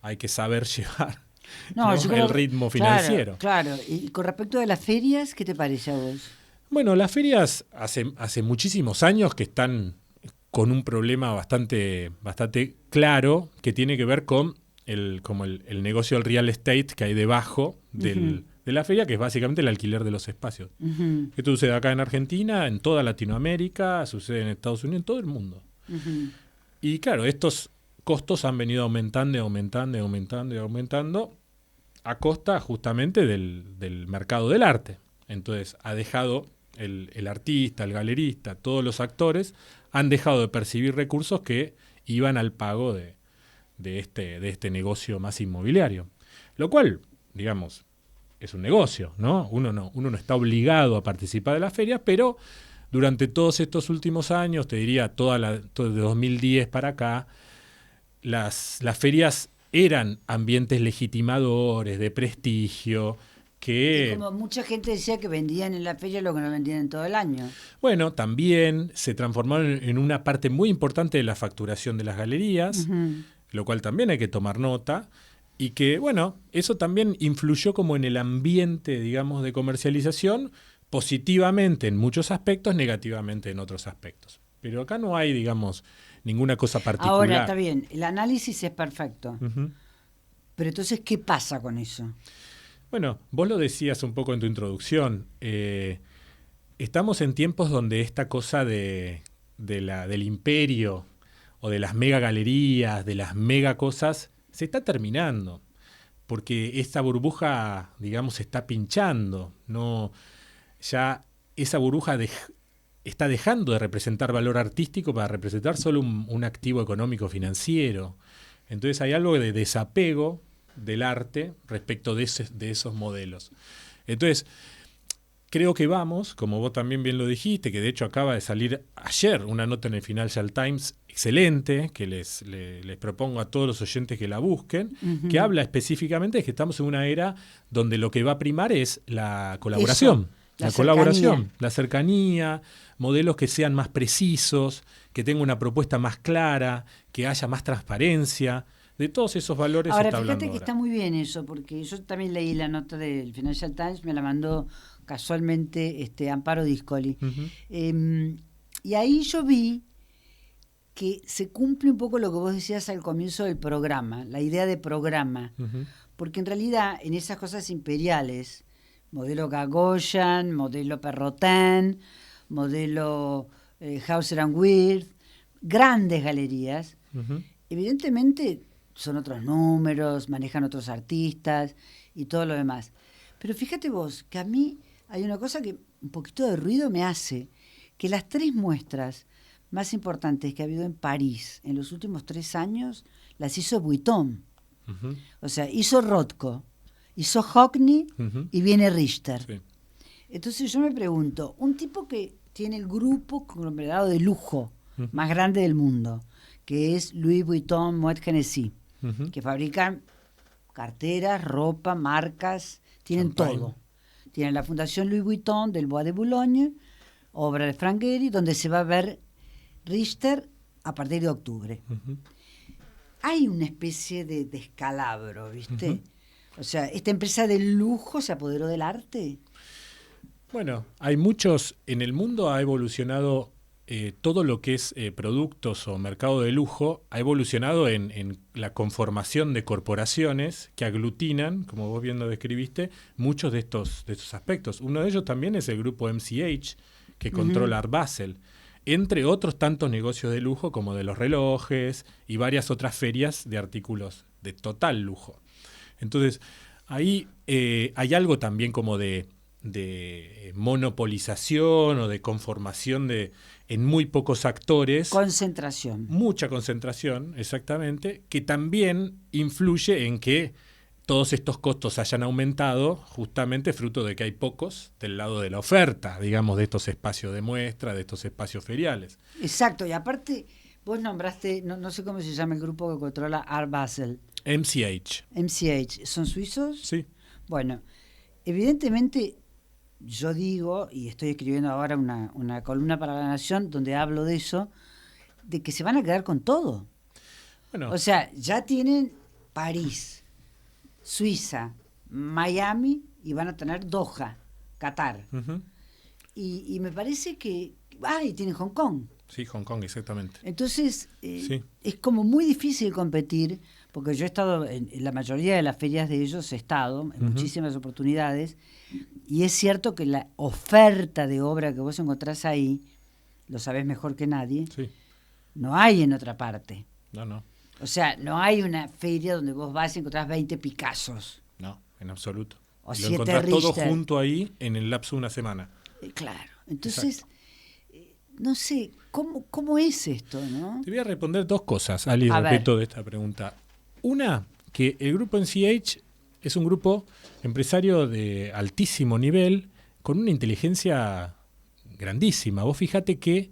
hay que saber llevar No, yo creo- el ritmo financiero. Claro. Y con respecto a las ferias, ¿qué te parece a vos? Bueno, las ferias hace muchísimos años que están con un problema bastante claro que tiene que ver con el negocio del real estate que hay debajo de la feria, que es básicamente el alquiler de los espacios. Ujú, Esto sucede acá en Argentina, en toda Latinoamérica, sucede en Estados Unidos, en todo el mundo. ujú. Y claro, estos costos han venido aumentando a costa justamente del mercado del arte. Entonces ha dejado el artista, el galerista, todos los actores han dejado de percibir recursos que iban al pago de este negocio más inmobiliario. Lo cual, digamos, es un negocio, ¿no? Uno no está obligado a participar de las ferias, pero durante todos estos últimos años, te diría todo de 2010 para acá, las ferias eran ambientes legitimadores, de prestigio, Y que, como mucha gente decía que vendían en la feria lo que no vendían en todo el año. bueno, también se transformaron en una parte muy importante de la facturación de las galerías, Ujú. lo cual también hay que tomar nota, y que, bueno, eso también influyó como en el ambiente, digamos, de comercialización, positivamente en muchos aspectos, negativamente en otros aspectos. Pero acá no hay, digamos, ninguna cosa particular. Ahora, está bien, el análisis es perfecto. Ujú. Pero entonces, ¿qué pasa con eso? Bueno, vos lo decías un poco en tu introducción. Estamos en tiempos donde esta cosa del imperio o de las mega galerías, de las mega cosas, se está terminando. Porque esta burbuja, digamos, se está pinchando. Ya esa burbuja está dejando de representar valor artístico para representar solo un activo económico financiero. Entonces hay algo de desapego del arte respecto de esos modelos. Entonces, creo que vamos, como vos también bien lo dijiste, que de hecho acaba de salir ayer una nota en el Financial Times excelente, que les propongo a todos los oyentes que la busquen, que habla específicamente de que estamos en una era donde lo que va a primar es la colaboración. Eso, colaboración, la cercanía, modelos que sean más precisos, que tengan una propuesta más clara, que haya más transparencia. De todos esos valores Ahora, se está hablando fíjate que ahora. está muy bien eso, porque yo también leí la nota del Financial Times, me la mandó casualmente Amparo Discoli. Ujú. Y ahí yo vi que se cumple un poco lo que vos decías al comienzo del programa, la idea de programa. Ujú. Porque en realidad en esas cosas imperiales, modelo Gagosian, modelo Perrotin, modelo Hauser and Wirth, grandes galerías, Ujú. evidentemente son otros números, manejan otros artistas y todo lo demás. Pero fíjate vos que a mí hay una cosa que un poquito de ruido me hace, que las 3 muestras más importantes que ha habido en París en los últimos 3 años las hizo Vuitton. Ujú. O sea, hizo Rothko, hizo Hockney Ujú. y viene Richter. Sí. Entonces yo me pregunto, un tipo que tiene el grupo conglomerado de lujo Ujú. más grande del mundo, que es Louis Vuitton Moet Hennessy, Ujú. que fabrican carteras, ropa, marcas, tienen Champagne. todo. Tienen la Fundación Louis Vuitton del Bois de Boulogne, obra de Frank Gehry, donde se va a ver Richter a partir de octubre. Ujú. hay una especie de descalabro, ¿viste? O sea, ¿esta empresa del lujo se apoderó del arte? Bueno, hay muchos, en el mundo ha evolucionado todo lo que es productos o mercado de lujo, ha evolucionado en la conformación de corporaciones que aglutinan, como vos bien lo describiste, muchos de estos aspectos. Uno de ellos también es el grupo MCH, que controla Art Basel, entre otros tantos negocios de lujo como de los relojes y varias otras ferias de artículos de total lujo. Entonces, ahí hay algo también como de monopolización o de conformación en muy pocos actores. Concentración. Mucha concentración, exactamente, que también influye en que todos estos costos hayan aumentado justamente fruto de que hay pocos del lado de la oferta, digamos, de estos espacios de muestra, de estos espacios feriales. Exacto, y aparte vos nombraste, no sé cómo se llama el grupo que controla Art Basel. MCH. MCH, ¿son suizos? Sí. Bueno, evidentemente yo digo, y estoy escribiendo ahora una columna para La Nación donde hablo de eso, de que se van a quedar con todo. Bueno, O sea, ya tienen París, Suiza, Miami y van a tener Doha, Qatar. ujú. Y me parece que... y tienen Hong Kong. Sí, Hong Kong, exactamente. Entonces, Sí. es como muy difícil competir, porque yo he estado en la mayoría de las ferias de ellos, he estado en muchísimas oportunidades, y es cierto que la oferta de obra que vos encontrás ahí, lo sabés mejor que nadie, Sí. no hay en otra parte. No, O sea, no hay una feria donde vos vas y encontrás 20 Picassos. no, en absoluto. O Lo 7 encontrás todo Richter. junto ahí en el lapso de una semana. Claro. Entonces, no sé, ¿cómo es esto, no? Te voy a responder dos cosas, Ali, A respecto de esta pregunta. Una, que el grupo NCH es un grupo empresario de altísimo nivel, con una inteligencia grandísima. Vos fíjate que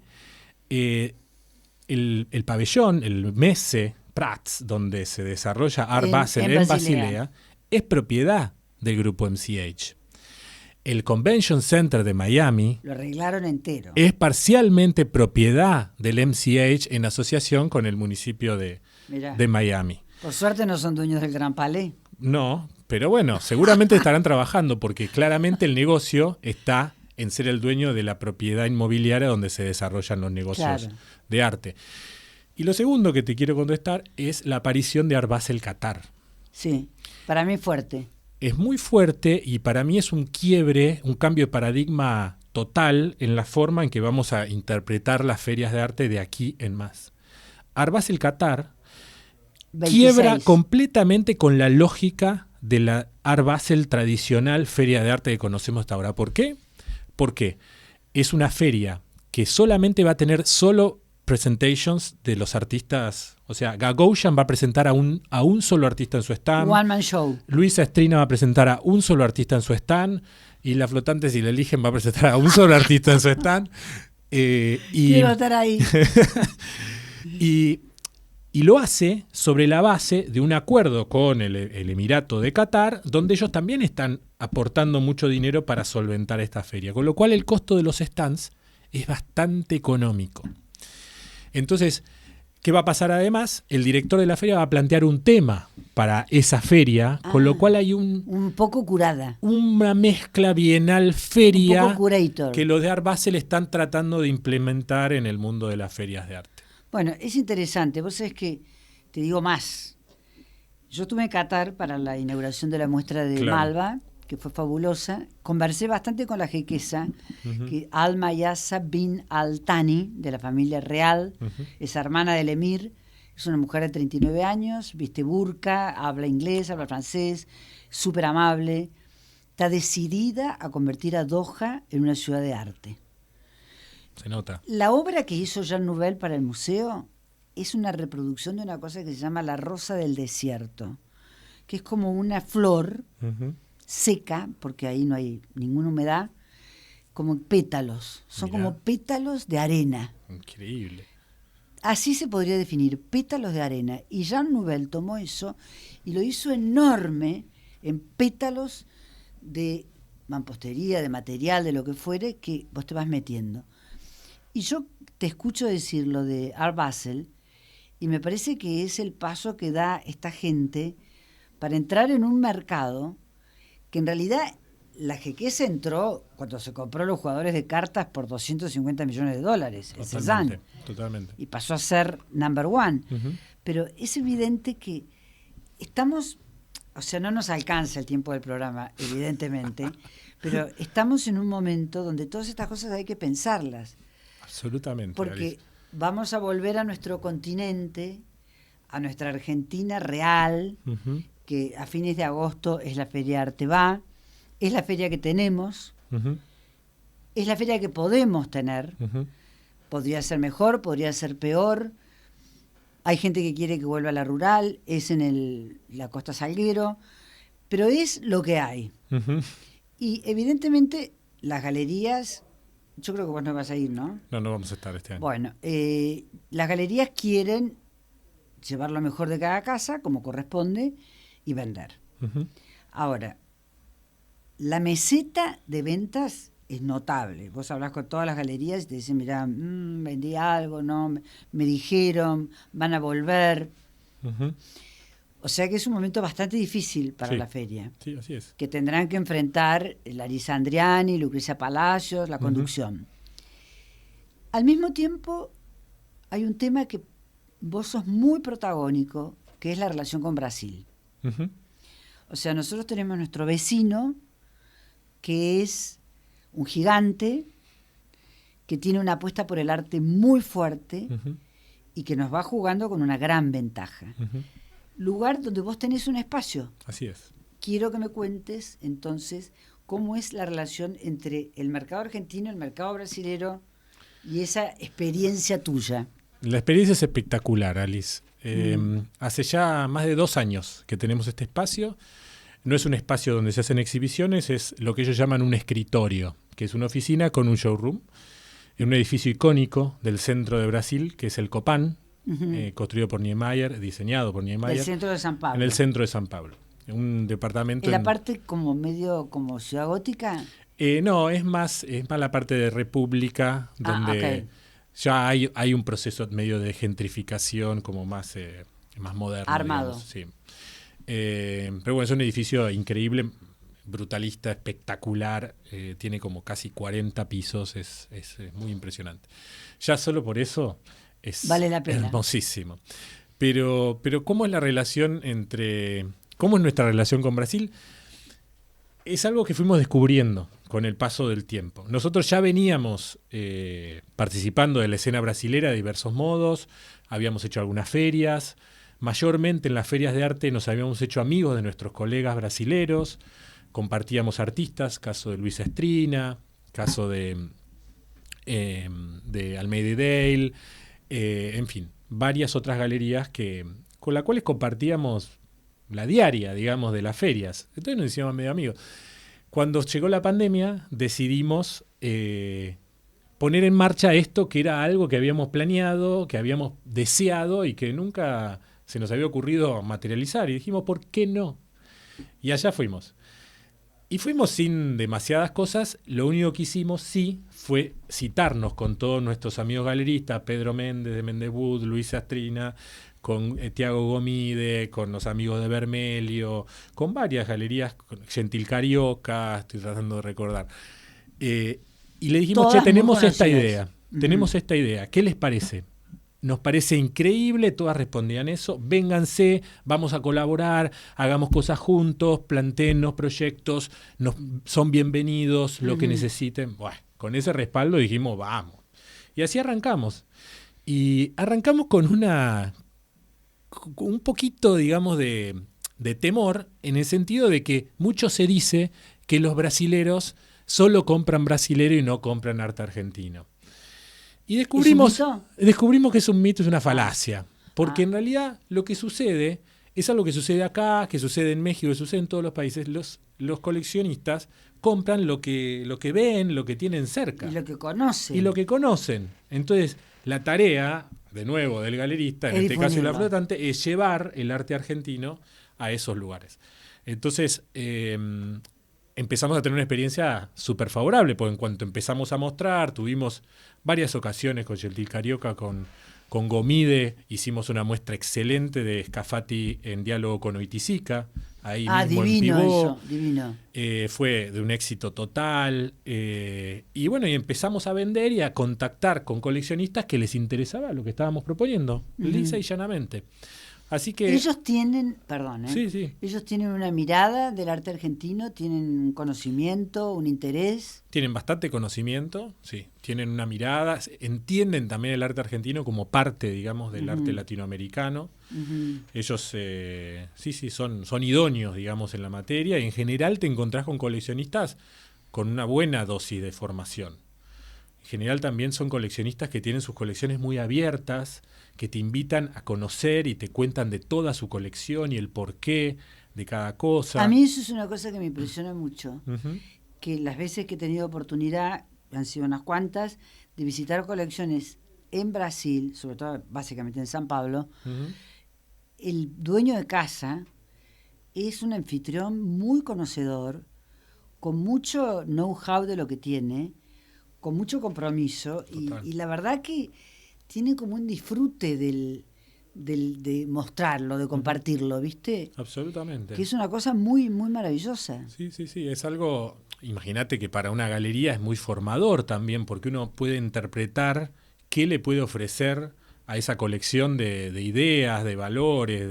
el pabellón, el Messe Prats, donde se desarrolla Art Basel en Basilea, es propiedad del grupo MCH. El Convention Center de Miami Lo arreglaron entero. es parcialmente propiedad del MCH en asociación con el municipio Mirá. de Miami. Por suerte no son dueños del Gran Palais. No, pero bueno, seguramente estarán trabajando porque claramente el negocio está en ser el dueño de la propiedad inmobiliaria donde se desarrollan los negocios Claro. de arte. Y lo segundo que te quiero contestar es la aparición de Art Basel Qatar. Sí, para mí fuerte. Es muy fuerte y para mí es un quiebre, un cambio de paradigma total en la forma en que vamos a interpretar las ferias de arte de aquí en más. Art Basel Qatar 26. quiebra completamente con la lógica de la Art Basel tradicional feria de arte que conocemos hasta ahora. ¿Por qué? Porque es una feria que solamente va a tener solo presentations de los artistas. O sea, Gagosian va a presentar a un solo artista en su stand. One Man Show. Luisa Estrina va a presentar a un solo artista en su stand. Y La Flotante, si la eligen, va a presentar a un solo artista en su stand. Quiero estar ahí. Y lo hace sobre la base de un acuerdo con el Emirato de Qatar, donde ellos también están aportando mucho dinero para solventar esta feria. Con lo cual el costo de los stands es bastante económico. Entonces, ¿qué va a pasar además? El director de la feria va a plantear un tema para esa feria, con lo cual hay Un poco curada. una mezcla bienal feria Un poco curator. que los de Art Basel están tratando de implementar en el mundo de las ferias de arte. Bueno, es interesante. Vos sabés que te digo más. Yo estuve en Qatar para la inauguración de la muestra de Claro. Malva, que fue fabulosa. Conversé bastante con la jequesa, que Al-Mayasa bin Al-Thani, de la familia real, es hermana del emir, es una mujer de 39 años, viste burka, habla inglés, habla francés, súper amable. Está decidida a convertir a Doha en una ciudad de arte. Se nota. La obra que hizo Jean Nouvel para el museo es una reproducción de una cosa que se llama la rosa del desierto, que es como una flor seca, porque ahí no hay ninguna humedad, como pétalos, son Mirá. como pétalos de arena. Increíble. Así se podría definir, pétalos de arena. Y Jean Nouvel tomó eso y lo hizo enorme en pétalos de mampostería, de material, de lo que fuere, que vos te vas metiendo. Y yo te escucho decir lo de Art Basel Y me parece que es el paso que da esta gente para entrar en un mercado que en realidad la Jequeza entró cuando se compró los jugadores de cartas por $250 millones, el Cézanne, Totalmente. y pasó a ser number one. Ujú. Pero es evidente que estamos, o sea, no nos alcanza el tiempo del programa, evidentemente, pero estamos en un momento donde todas estas cosas hay que pensarlas. Absolutamente. Porque Alice. vamos a volver a nuestro continente, a nuestra Argentina real, Ujú, que a fines de agosto es la Feria Arteba, es la feria que tenemos, ujú, es la feria que podemos tener. ujú. Podría ser mejor, podría ser peor. Hay gente que quiere que vuelva a la rural, es en la Costa Salguero, pero es lo que hay. Ujú. Y evidentemente las galerías, yo creo que vos no vas a ir, ¿no? No vamos a estar este año. Bueno, las galerías quieren llevar lo mejor de cada casa, como corresponde, y vender. Ujú. Ahora, la meseta de ventas es notable. Vos hablas con todas las galerías y te dicen, mirá, vendí algo, no, me dijeron, van a volver. Ujú. O sea que es un momento bastante difícil para Sí. la feria, Sí, así es. que tendrán que enfrentar Larisa Andriani, Lucrecia Palacios, la Ujú. conducción. Al mismo tiempo, hay un tema que vos sos muy protagónico, que es la relación con Brasil. Ujú. O sea, nosotros tenemos nuestro vecino, que es un gigante, que tiene una apuesta por el arte muy fuerte Ujú. y que nos va jugando con una gran ventaja. Ujú. Lugar donde vos tenés un espacio. Así es. Quiero que me cuentes, entonces, cómo es la relación entre el mercado argentino, el mercado brasilero y esa experiencia tuya. La experiencia es espectacular, Alice. Hace ya más de 2 años que tenemos este espacio. No es un espacio donde se hacen exhibiciones, es lo que ellos llaman un escritorio, que es una oficina con un showroom, en un edificio icónico del centro de Brasil, que es el Copan, construido por Niemeyer, diseñado por Niemeyer, Del centro de San Pablo. en el centro de San Pablo. Un departamento... ¿En la parte como medio como ciudad gótica? No, es más la parte de República, donde ok. ya hay un proceso medio de gentrificación como más moderno. Armado. Digamos, sí. Pero bueno, es un edificio increíble, brutalista, espectacular, tiene como casi 40 pisos, es muy impresionante. Ya solo por eso es Vale la pena. hermosísimo. Pero ¿cómo es la relación cómo es nuestra relación con Brasil? Es algo que fuimos descubriendo con el paso del tiempo. Nosotros ya veníamos participando de la escena brasilera de diversos modos, habíamos hecho algunas ferias, mayormente en las ferias de arte nos habíamos hecho amigos de nuestros colegas brasileros, compartíamos artistas, caso de Luisa Estrina, caso de Almeida y Dale, en fin, varias otras galerías con las cuales compartíamos la diaria, digamos, de las ferias. Entonces nos hicimos medio amigos. Cuando llegó la pandemia, decidimos poner en marcha esto que era algo que habíamos planeado, que habíamos deseado y que nunca se nos había ocurrido materializar. Y dijimos, ¿por qué no? Y allá fuimos. Y fuimos sin demasiadas cosas. Lo único que hicimos, sí, fue citarnos con todos nuestros amigos galeristas, Pedro Méndez de Mendebud, Luis Astrina, con Tiago Gomide, con los amigos de Vermelio, con varias galerías, con Gentil Carioca, estoy tratando de recordar. Y le dijimos, Todas tenemos muy esta conocidas. idea, tenemos esta idea, ¿qué les parece? Nos parece increíble, todas respondían eso, vénganse, vamos a colaborar, hagamos cosas juntos, plantéennos proyectos, son bienvenidos, lo que necesiten. Bueno, con ese respaldo dijimos, vamos. Y así arrancamos. Y arrancamos con un poquito, digamos, de temor, en el sentido de que mucho se dice que los brasileros solo compran brasilero y no compran arte argentino. Y descubrimos que es un mito, es una falacia. Porque en realidad lo que sucede es algo que sucede acá, que sucede en México, que sucede en todos los países. Los coleccionistas compran lo que ven, lo que tienen cerca. Y lo que conocen. Y lo que conocen. Entonces, la tarea, de nuevo, del galerista, en Es este caso de la difundirlo. flotante, es llevar el arte argentino a esos lugares. Entonces, empezamos a tener una experiencia súper favorable, porque en cuanto empezamos a mostrar, tuvimos varias ocasiones con Gentil Carioca, con Con Gomide hicimos una muestra excelente de Scafati en diálogo con Oiticica, ahí mismo divino en Pivot. eso, divino. Fue de un éxito total. Y bueno, y empezamos a vender y a contactar con coleccionistas que les interesaba lo que estábamos proponiendo, lisa y llanamente. Así que Ellos tienen, perdón, Sí, sí. ellos tienen una mirada del arte argentino, tienen un conocimiento, un interés. Tienen bastante conocimiento, sí, tienen una mirada, entienden también el arte argentino como parte, digamos, del arte latinoamericano. Ellos, sí, son idóneos, digamos, en la materia, y en general te encontrás con coleccionistas con una buena dosis de formación. En general también son coleccionistas que tienen sus colecciones muy abiertas, que te invitan a conocer y te cuentan de toda su colección y el porqué de cada cosa. A mí eso es una cosa que me impresiona mucho, Ujú. que las veces que he tenido oportunidad, han sido unas cuantas, de visitar colecciones en Brasil, sobre todo básicamente en San Pablo, Ujú. el dueño de casa es un anfitrión muy conocedor, con mucho know-how de lo que tiene, con mucho compromiso, Total. y la verdad que tiene como un disfrute de mostrarlo, de compartirlo, ¿viste? Absolutamente. Que es una cosa muy, muy maravillosa. Sí, es algo, imagínate que para una galería es muy formador también, porque uno puede interpretar qué le puede ofrecer a esa colección de ideas, de valores,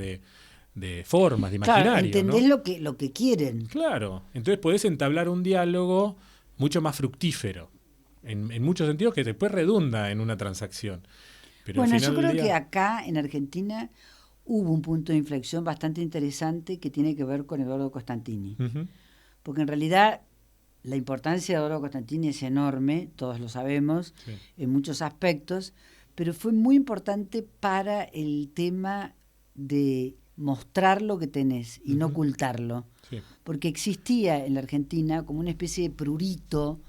de formas, de Claro, imaginario, entendés ¿no? lo que quieren. Claro, entonces podés entablar un diálogo mucho más fructífero, en muchos sentidos que después redunda en una transacción. Pero al Bueno, yo final creo del que día- acá en Argentina hubo un punto de inflexión bastante interesante que tiene que ver con Eduardo Costantini. Ujú. Porque en realidad la importancia de Eduardo Costantini es enorme, todos lo sabemos, Sí. en muchos aspectos, pero fue muy importante para el tema de mostrar lo que tenés y no Ujú. ocultarlo. Sí. Porque existía en la Argentina como una especie de prurito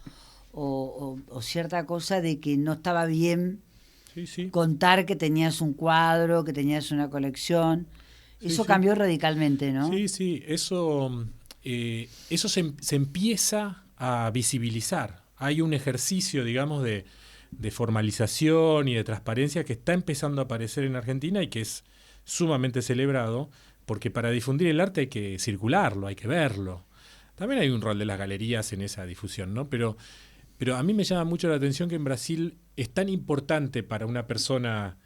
o cierta cosa de que no estaba bien Sí. contar que tenías un cuadro, que tenías una colección. Sí, Eso sí. cambió radicalmente, ¿no? Sí, eso se empieza a visibilizar. Hay un ejercicio, digamos, de formalización y de transparencia que está empezando a aparecer en Argentina y que es sumamente celebrado, porque para difundir el arte hay que circularlo, hay que verlo. También hay un rol de las galerías en esa difusión, ¿no? Pero a mí me llama mucho la atención que en Brasil es tan importante para una persona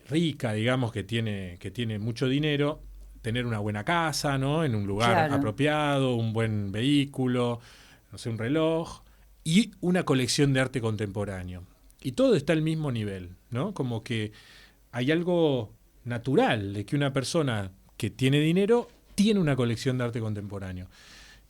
rica, digamos, que tiene mucho dinero, tener una buena casa, ¿no? En un lugar Claro. apropiado, un buen vehículo, no sé, un reloj y una colección de arte contemporáneo. Y todo está al mismo nivel, ¿no? Como que hay algo natural de que una persona que tiene dinero tiene una colección de arte contemporáneo.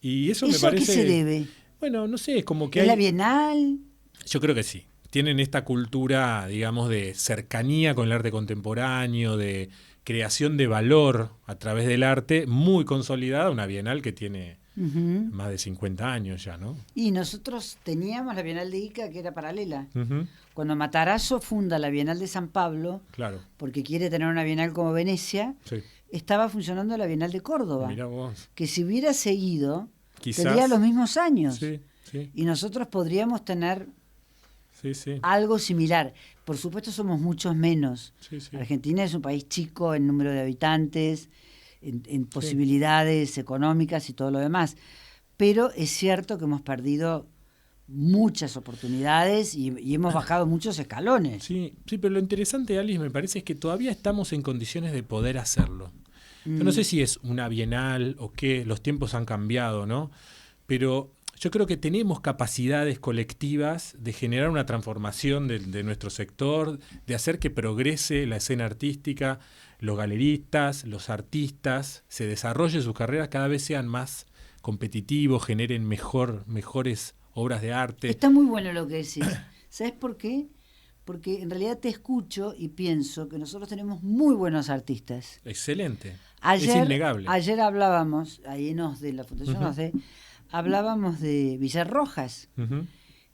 Y eso me ¿Eso a qué parece... se debe? Bueno, no sé, es como que ¿Es la hay... Bienal? Yo creo que sí. Tienen esta cultura, digamos, de cercanía con el arte contemporáneo, de creación de valor a través del arte, muy consolidada, una Bienal que tiene Ujú. más de 50 años ya, ¿no? Y nosotros teníamos la Bienal de Ica, que era paralela. Ujú. Cuando Matarazzo funda la Bienal de San Pablo, Claro, porque quiere tener una Bienal como Venecia, sí. estaba funcionando la Bienal de Córdoba, Mirá vos. que si hubiera seguido, Quizás. tendría los mismos años. Sí. Y nosotros podríamos tener Sí. algo similar. Por supuesto somos muchos menos. Sí. Argentina es un país chico en número de habitantes, en posibilidades económicas y todo lo demás. Pero es cierto que hemos perdido muchas oportunidades y hemos bajado muchos escalones. Sí, pero lo interesante, Alice, me parece es que todavía estamos en condiciones de poder hacerlo. Yo no sé si es una bienal o qué, los tiempos han cambiado, ¿no? Pero yo creo que tenemos capacidades colectivas de generar una transformación de nuestro sector, de hacer que progrese la escena artística, los galeristas, los artistas, se desarrollen sus carreras, cada vez sean más competitivos, generen mejores obras de arte. Está muy bueno lo que decís. ¿Sabes por qué? Porque en realidad te escucho y pienso que nosotros tenemos muy buenos artistas. Excelente. Es innegable. Ayer hablábamos, ahí en OSDE, la Fundación Ujú. OSDE, hablábamos de Villar Rojas, Ujú,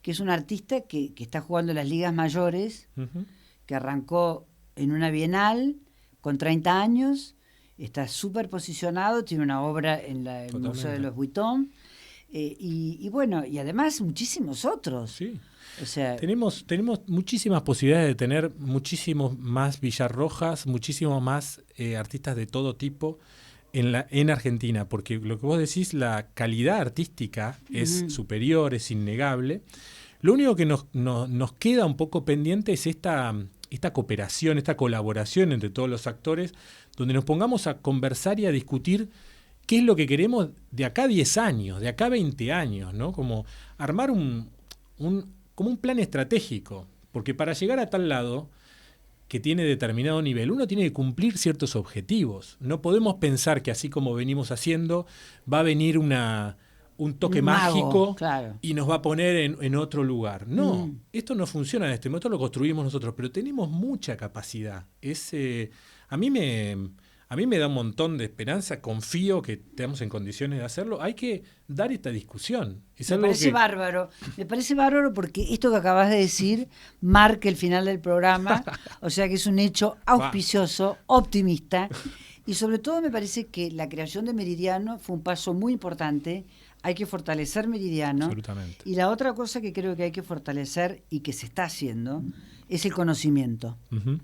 que es un artista que está jugando en las ligas mayores, ujú. que arrancó en una bienal con 30 años, está súper posicionado, tiene una obra en el Totalmente. Museo de los Vuitton, Y bueno, y además muchísimos otros. Sí. O sea, Tenemos muchísimas posibilidades de tener muchísimos más Villarrojas, muchísimos más artistas de todo tipo en Argentina, porque lo que vos decís, la calidad artística es superior, es innegable. Lo único que nos queda un poco pendiente es esta cooperación, esta colaboración entre todos los actores, donde nos pongamos a conversar y a discutir qué es lo que queremos de acá a 10 años, de acá a 20 años, ¿no? Como armar como un plan estratégico, porque para llegar a tal lado que tiene determinado nivel, uno tiene que cumplir ciertos objetivos. No podemos pensar que así como venimos haciendo, va a venir un toque Un mago, mágico, claro. y nos va a poner en otro lugar. No, esto no funciona de este modo, esto lo construimos nosotros, pero tenemos mucha capacidad. A mí me da un montón de esperanza, confío que estemos en condiciones de hacerlo. Hay que dar esta discusión. Me parece bárbaro porque esto que acabas de decir marca el final del programa, o sea que es un hecho auspicioso, optimista, y sobre todo me parece que la creación de Meridiano fue un paso muy importante. Hay que fortalecer Meridiano. Absolutamente. Y la otra cosa que creo que hay que fortalecer y que se está haciendo es el conocimiento. Uh-huh.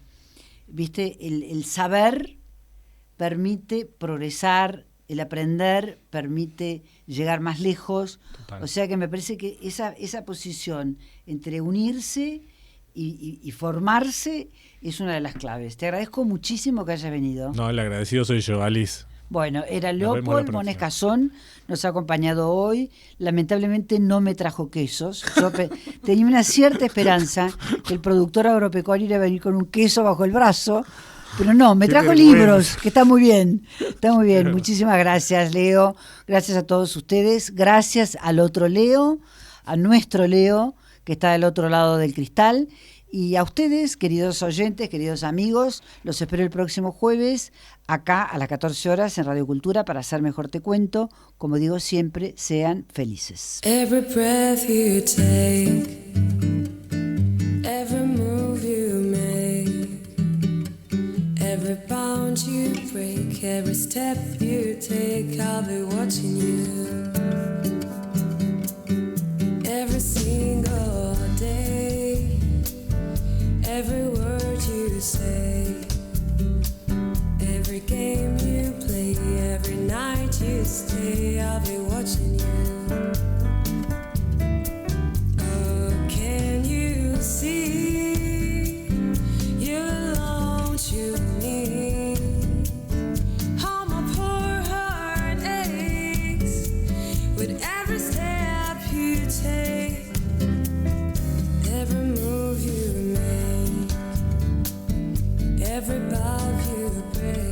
¿Viste? El saber permite progresar, el aprender permite llegar más lejos. Total. O sea que me parece que esa posición entre unirse y formarse es una de las claves. Te agradezco muchísimo que hayas venido. No, el agradecido soy yo, Alice. Bueno, era Nos vemos la Leopold próxima. Mones Casón, nos ha acompañado hoy. Lamentablemente no me trajo quesos. Yo tenía una cierta esperanza que el productor agropecuario iba a venir con un queso bajo el brazo, pero no, me Qué trajo vergüenza. libros, que está muy bien. Está muy bien. Muchísimas gracias, Leo. Gracias a todos ustedes. Gracias al otro Leo, a nuestro Leo, que está del otro lado del cristal. Y a ustedes, queridos oyentes, queridos amigos, los espero el próximo jueves, acá a las 14 horas en Radio Cultura para hacer Mejor Te Cuento. Como digo siempre, sean felices. Every breath you take, every move you make, every bound you break, every step you take, I'll be watching you. Every single day, every word you say, every game you play, every night you stay, I'll be watching you. Oh, can you see you alone to me? How my poor heart aches with every step you take, every move you make, every bow you break.